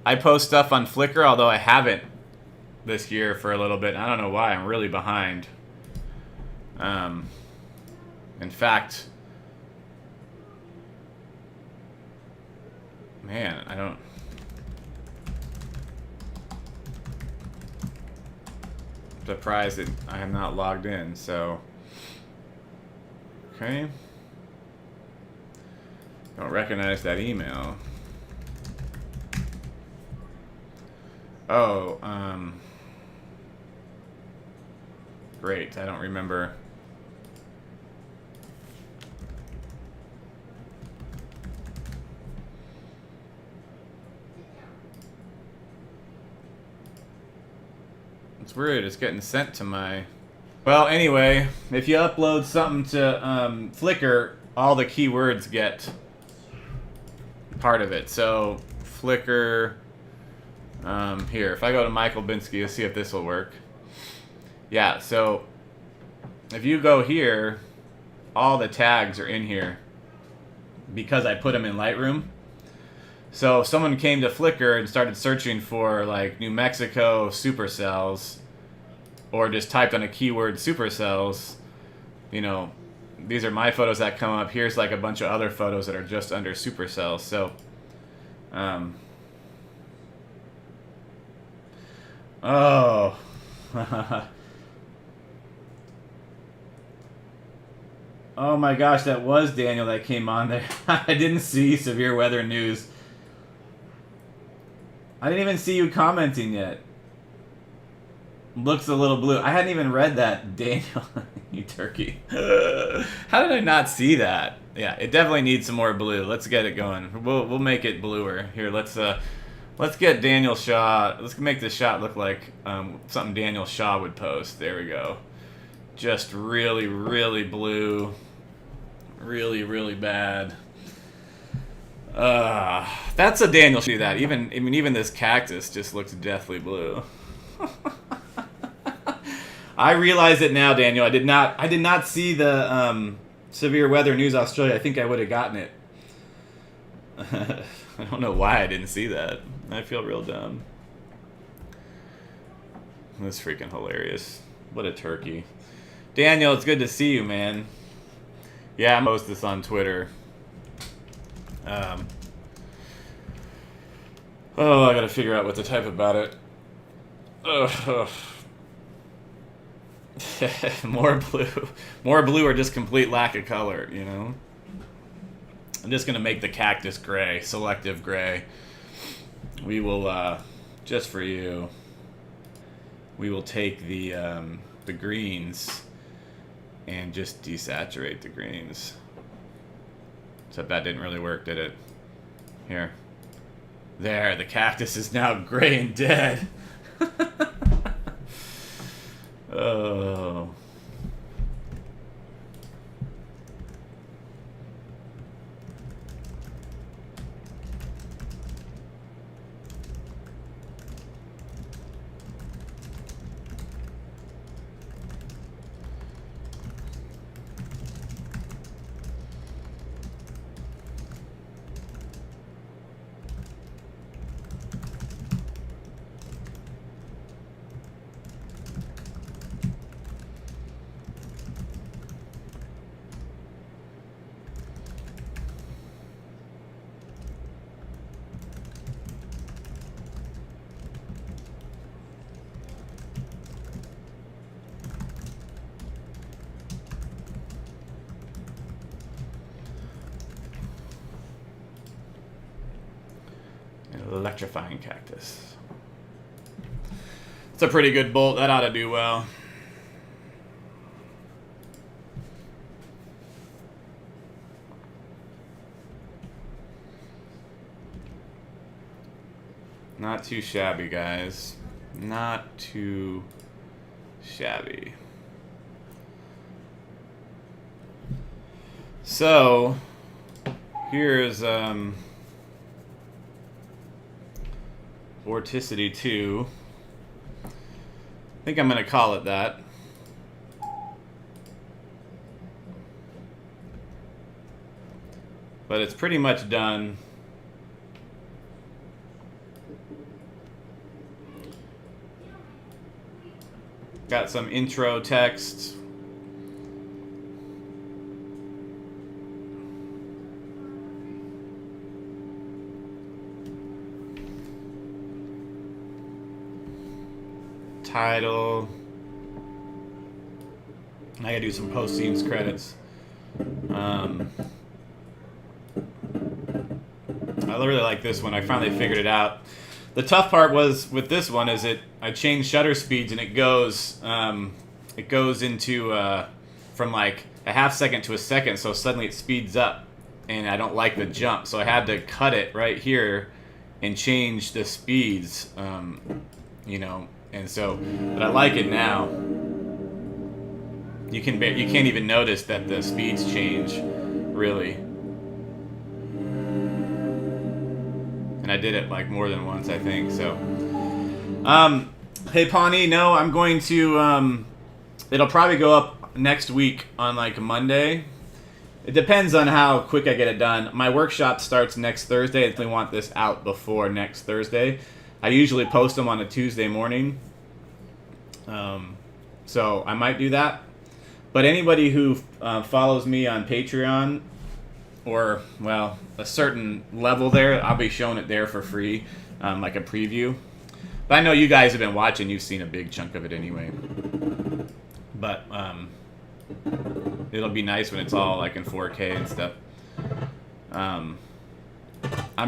I post stuff on Flickr, although I haven't this year for a little bit. I don't know why. I'm really behind. In fact, man, I don't... I'm surprised that I am not logged in, so... Okay. Don't recognize that email. Oh, great. I don't remember. It's weird. It's getting sent to my... Well, anyway, if you upload something to Flickr, all the keywords get part of it. So, Flickr... here, if I go to Michael Binsky, let's see if this will work. Yeah, so if you go here, all the tags are in here because I put them in Lightroom. So if someone came to Flickr and started searching for like New Mexico supercells, or just typed on a keyword supercells, you know, these are my photos that come up. Here's like a bunch of other photos that are just under supercells. So, oh. Oh my gosh, that was Daniel that came on there. I didn't see severe weather news. I didn't even see you commenting yet. Looks a little blue. I hadn't even read that, Daniel. You turkey. How did I not see that? Yeah, it definitely needs some more blue. Let's get it going. We'll make it bluer. Here, let's get Daniel Shaw. Let's make this shot look like something Daniel Shaw would post. There we go. Just really, really blue. Really, really bad. That's a Daniel Shaw. That even this cactus just looks deathly blue. I realize it now, Daniel. I did not see the severe weather news Australia. I think I would have gotten it. I don't know why I didn't see that. I feel real dumb. That's freaking hilarious. What a turkey. Daniel, it's good to see you, man. Yeah, I'm gonna post this on Twitter. Oh, I gotta figure out what to type about it. Ugh. More blue or just complete lack of color, you know? I'm just gonna make the cactus gray, selective gray. We will, just for you, we will take the greens and just desaturate the greens. Except that didn't really work, did it? Here. There, the cactus is now gray and dead. Oh. Electrifying cactus. It's a pretty good bolt. That ought to do well. Not too shabby, guys. Not too shabby. So, here's Vorticity 2. I think I'm going to call it that. but it's pretty much done. Got some intro text. Title. I gotta do some post scenes credits. I really like this one. I finally figured it out. The tough part was with this one is I changed shutter speeds and it goes into from like a half second to a second, so suddenly it speeds up, and I don't like the jump, so I had to cut it right here and change the speeds, you know, and so, but I like it now. You can't even notice that the speeds change, really. And I did it like more than once, I think. So, hey Pawnee, no, I'm going to. It'll probably go up next week on like Monday. It depends on how quick I get it done. My workshop starts next Thursday. I definitely want this out before next Thursday. I usually post them on a Tuesday morning. So I might do that. But anybody who follows me on Patreon, or, well, a certain level there, I'll be showing it there for free, like a preview. But I know you guys have been watching. You've seen a big chunk of it anyway. But it'll be nice when it's all like in 4K and stuff. I'm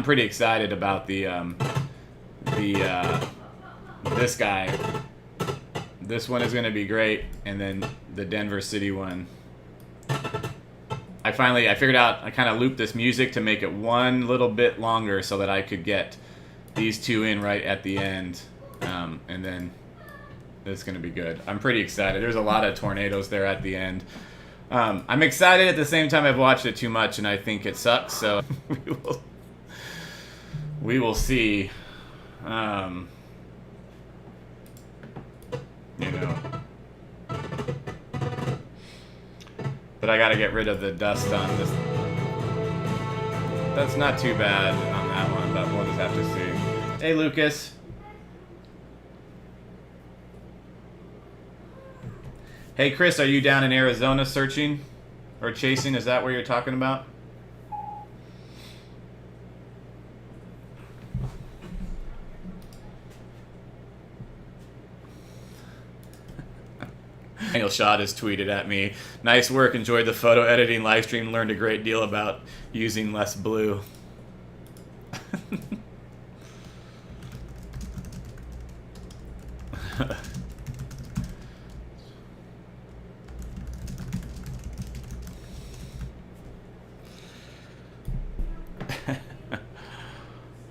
pretty excited about this guy. This one is going to be great, and then the Denver City one. I figured out, I kind of looped this music to make it one little bit longer so that I could get these two in right at the end, and then it's going to be good. I'm pretty excited. There's a lot of tornadoes there at the end. I'm excited at the same time. I've watched it too much, and I think it sucks, so we will see. You know. But I gotta get rid of the dust on this. That's not too bad on that one, but we'll just have to see. Hey, Lucas. Hey, Chris, are you down in Arizona searching or chasing? Is that where you're talking about? Daniel Shot has tweeted at me, "Nice work, enjoyed the photo editing live stream, learned a great deal about using less blue."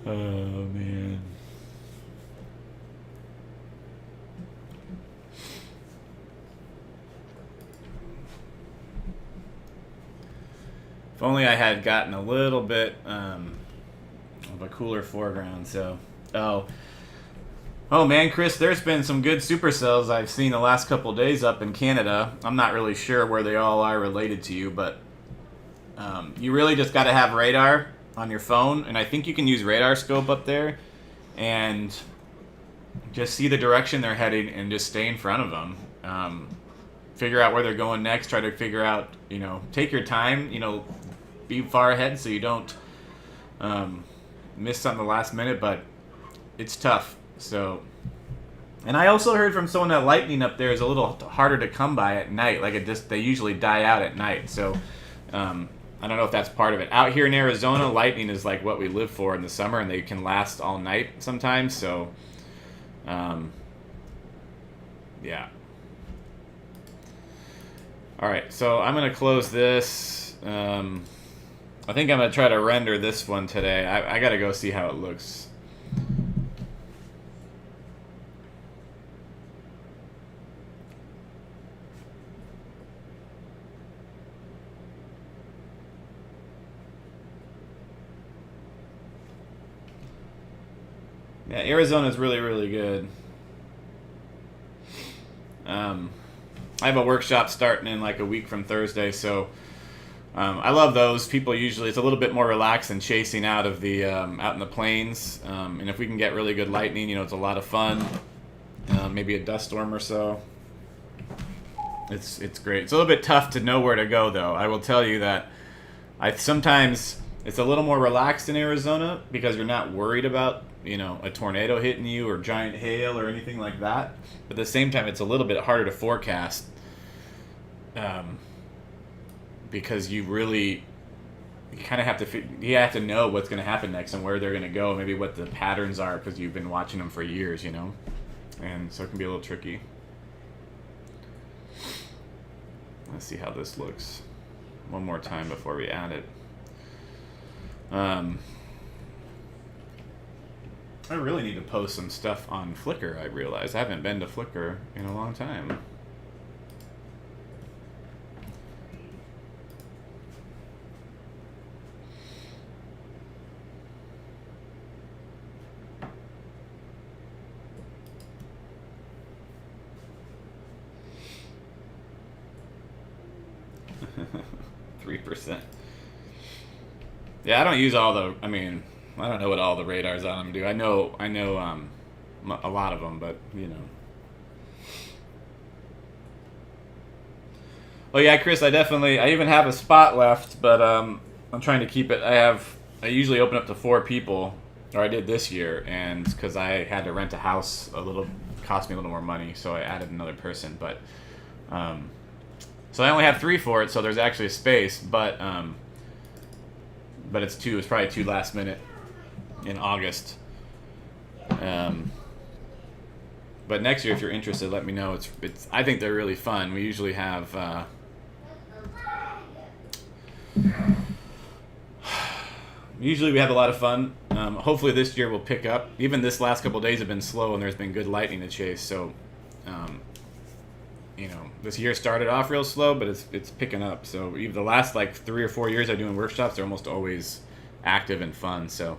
Oh, man. If only I had gotten a little bit of a cooler foreground, so... Oh man, Chris, there's been some good supercells I've seen the last couple days up in Canada. I'm not really sure where they all are related to you, but you really just got to have radar on your phone, and I think you can use radar scope up there and just see the direction they're heading and just stay in front of them. Figure out where they're going next, try to figure out, you know, take your time, you know, be far ahead so you don't miss something the last minute, but it's tough. So, and I also heard from someone that lightning up there is a little harder to come by at night. Like they usually die out at night. So, I don't know if that's part of it. Out here in Arizona, lightning is like what we live for in the summer, and they can last all night sometimes. So, yeah. All right, so I'm gonna close this. I think I'm gonna try to render this one today. I gotta go see how it looks. Yeah, Arizona's really, really good. I have a workshop starting in like a week from Thursday, so I love those. People usually, it's a little bit more relaxed than chasing out of the out in the plains. And if we can get really good lightning, you know, it's a lot of fun. Maybe a dust storm or so. It's great. It's a little bit tough to know where to go, though. I will tell you that sometimes it's a little more relaxed in Arizona because you're not worried about, you know, a tornado hitting you or giant hail or anything like that. But at the same time, it's a little bit harder to forecast. Because you kind of have to know what's going to happen next and where they're going to go, maybe what the patterns are because you've been watching them for years, you know, and so it can be a little tricky. Let's see how this looks one more time before we add it. I really need to post some stuff on Flickr. I realize I haven't been to Flickr in a long time. 3%. Yeah, I don't use all the. I mean, I don't know what all the radars on them do. I know a lot of them, but you know. Oh yeah, Chris, I even have a spot left, but I'm trying to keep it. I usually open up to 4 people, or I did this year, and because I had to rent a house, cost me a little more money, so I added another person, but. So I only have 3 for it, so there's actually a space, but it's 2. It's probably 2 last minute in August. But next year, if you're interested, let me know. I think they're really fun. We usually have. Usually we have a lot of fun. Hopefully this year will pick up. Even this last couple of days have been slow, and there's been good lightning to chase. So. You know, this year started off real slow, but it's picking up. So even the last like 3 or 4 years I do in workshops, they're almost always active and fun. So.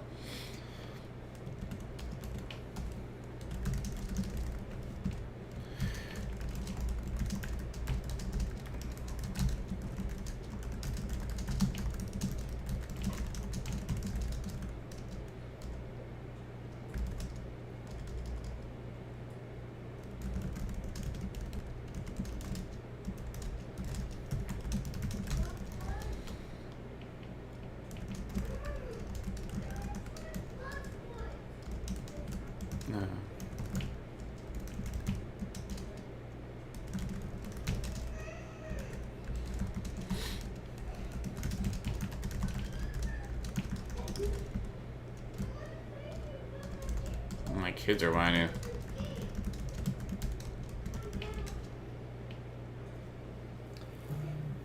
My kids are whining.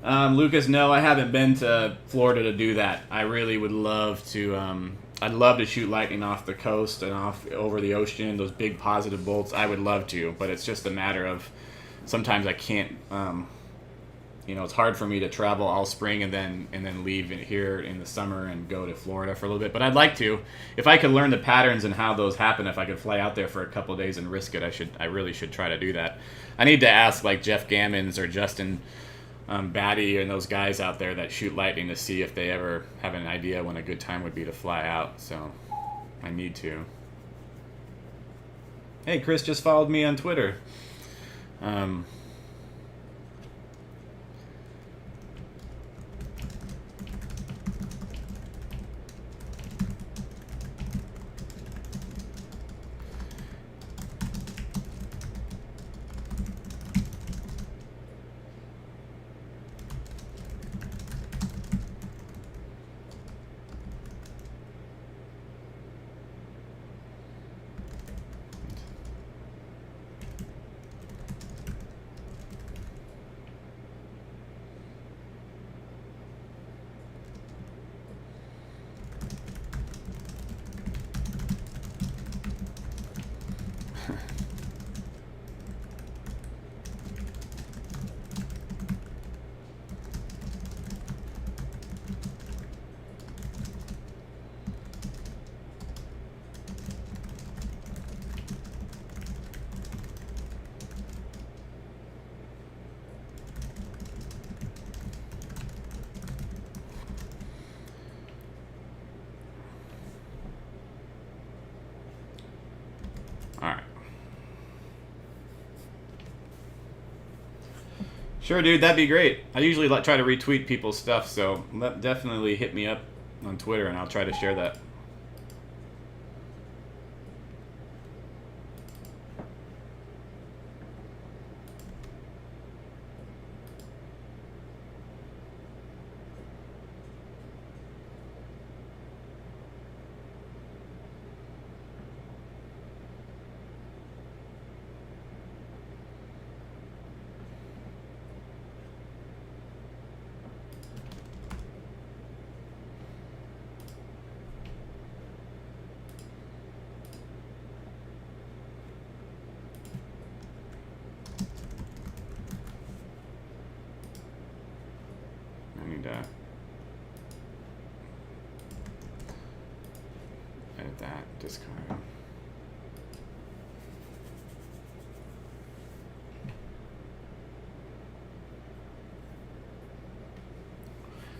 Lucas, no, I haven't been to Florida to do that. I really would love to. I'd love to shoot lightning off the coast and off over the ocean. Those big positive bolts. I would love to, but it's just a matter of sometimes I can't. You know, it's hard for me to travel all spring and then leave here in the summer and go to Florida for a little bit. But I'd like to. If I could learn the patterns and how those happen, if I could fly out there for a couple of days and risk it, I really should try to do that. I need to ask like Jeff Gammons or Justin Batty and those guys out there that shoot lightning to see if they ever have an idea when a good time would be to fly out. So I need to. Hey, Chris just followed me on Twitter. Sure, dude, that'd be great. I usually try to retweet people's stuff, so definitely hit me up on Twitter and I'll try to share that. I need to edit that, discard.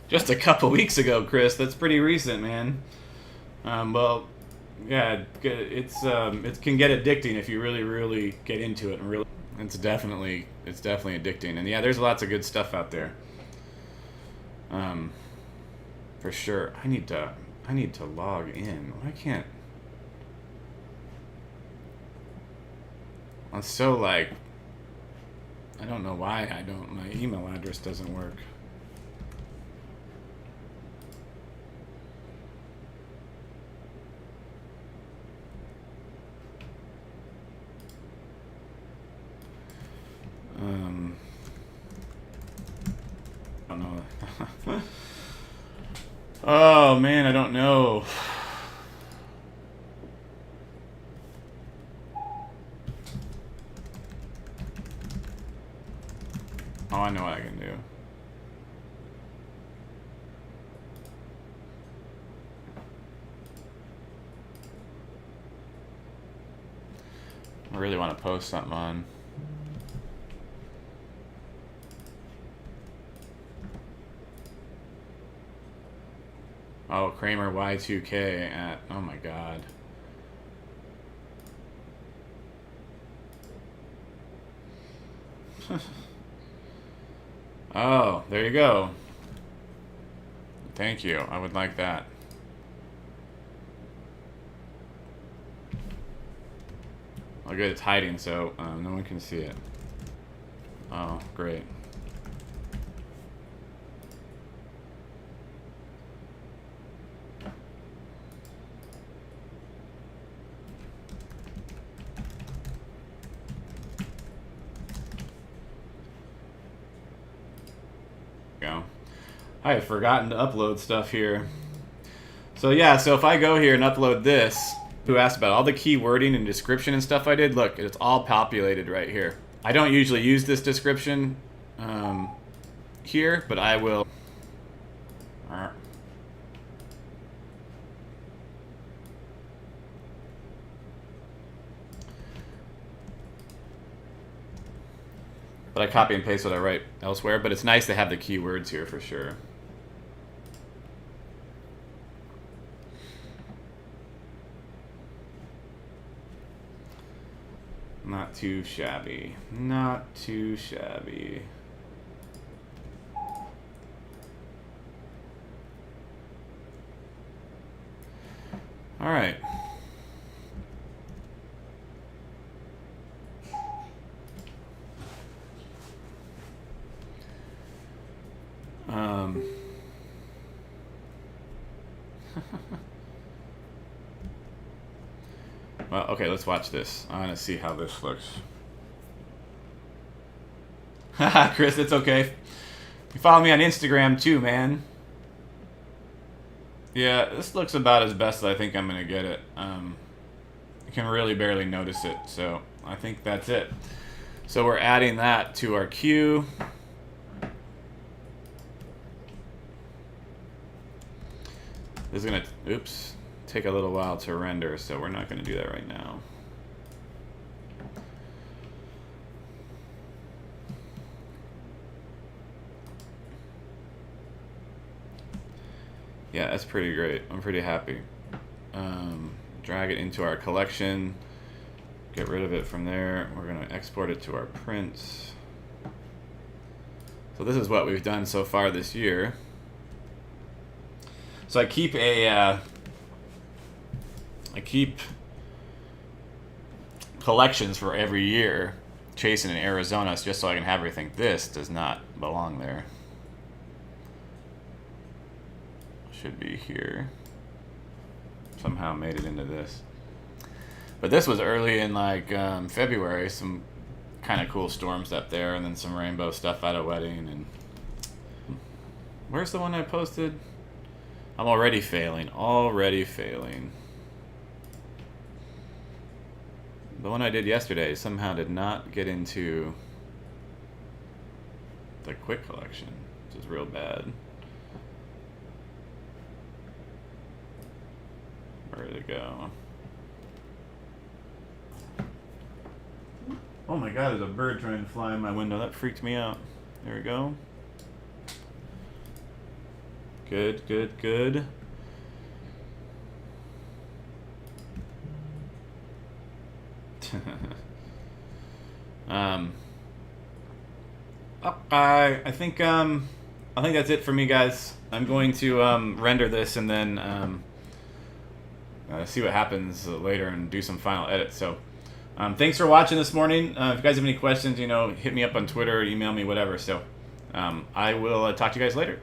Just a couple weeks ago, Chris. That's pretty recent, man. Well, yeah, it can get addicting if you really get into it, and really, it's definitely addicting. And yeah, there's lots of good stuff out there. For sure. I need to log in. I can't. I'm so like, I don't know why my email address doesn't work. I don't know. Oh man, I don't know. Oh, I know what I can do. I really want to post something on. Oh, Kramer Y2K at, oh my god. Oh, there you go. Thank you. I would like that. Oh, good. It's hiding, so no one can see it. Oh, great. Go. I had forgotten to upload stuff here. So yeah, so if I go here and upload this, who asked about all the key wording and description and stuff I did, look, it's all populated right here. I don't usually use this description here, but I will. But I copy and paste what I write elsewhere, but it's nice to have the keywords here for sure. Not too shabby. Not too shabby. All right. Well, okay, let's watch this. I want to see how this looks. Haha, Chris, it's okay. You follow me on Instagram too, man. Yeah, this looks about as best as I think I'm going to get it. You can really barely notice it, so I think that's it. So we're adding that to our queue. This is going to, oops, take a little while to render, so we're not going to do that right now. Yeah, that's pretty great. I'm pretty happy. Drag it into our collection. Get rid of it from there. We're going to export it to our prints. So this is what we've done so far this year. So I keep collections for every year, chasing in Arizona, just so I can have everything. This does not belong there. Should be here. Somehow made it into this. But this was early in like February. Some kind of cool storms up there, and then some rainbow stuff at a wedding. And where's the one I posted? I'm already failing. Already failing. The one I did yesterday somehow did not get into the quick collection, which is real bad. Where did it go? Oh my god, there's a bird trying to fly in my window. That freaked me out. There we go. Good, good, good. Okay, I think that's it for me, guys. I'm going to render this and then see what happens later and do some final edits. So thanks for watching this morning. If you guys have any questions, hit me up on Twitter, email me, whatever. So I will talk to you guys later.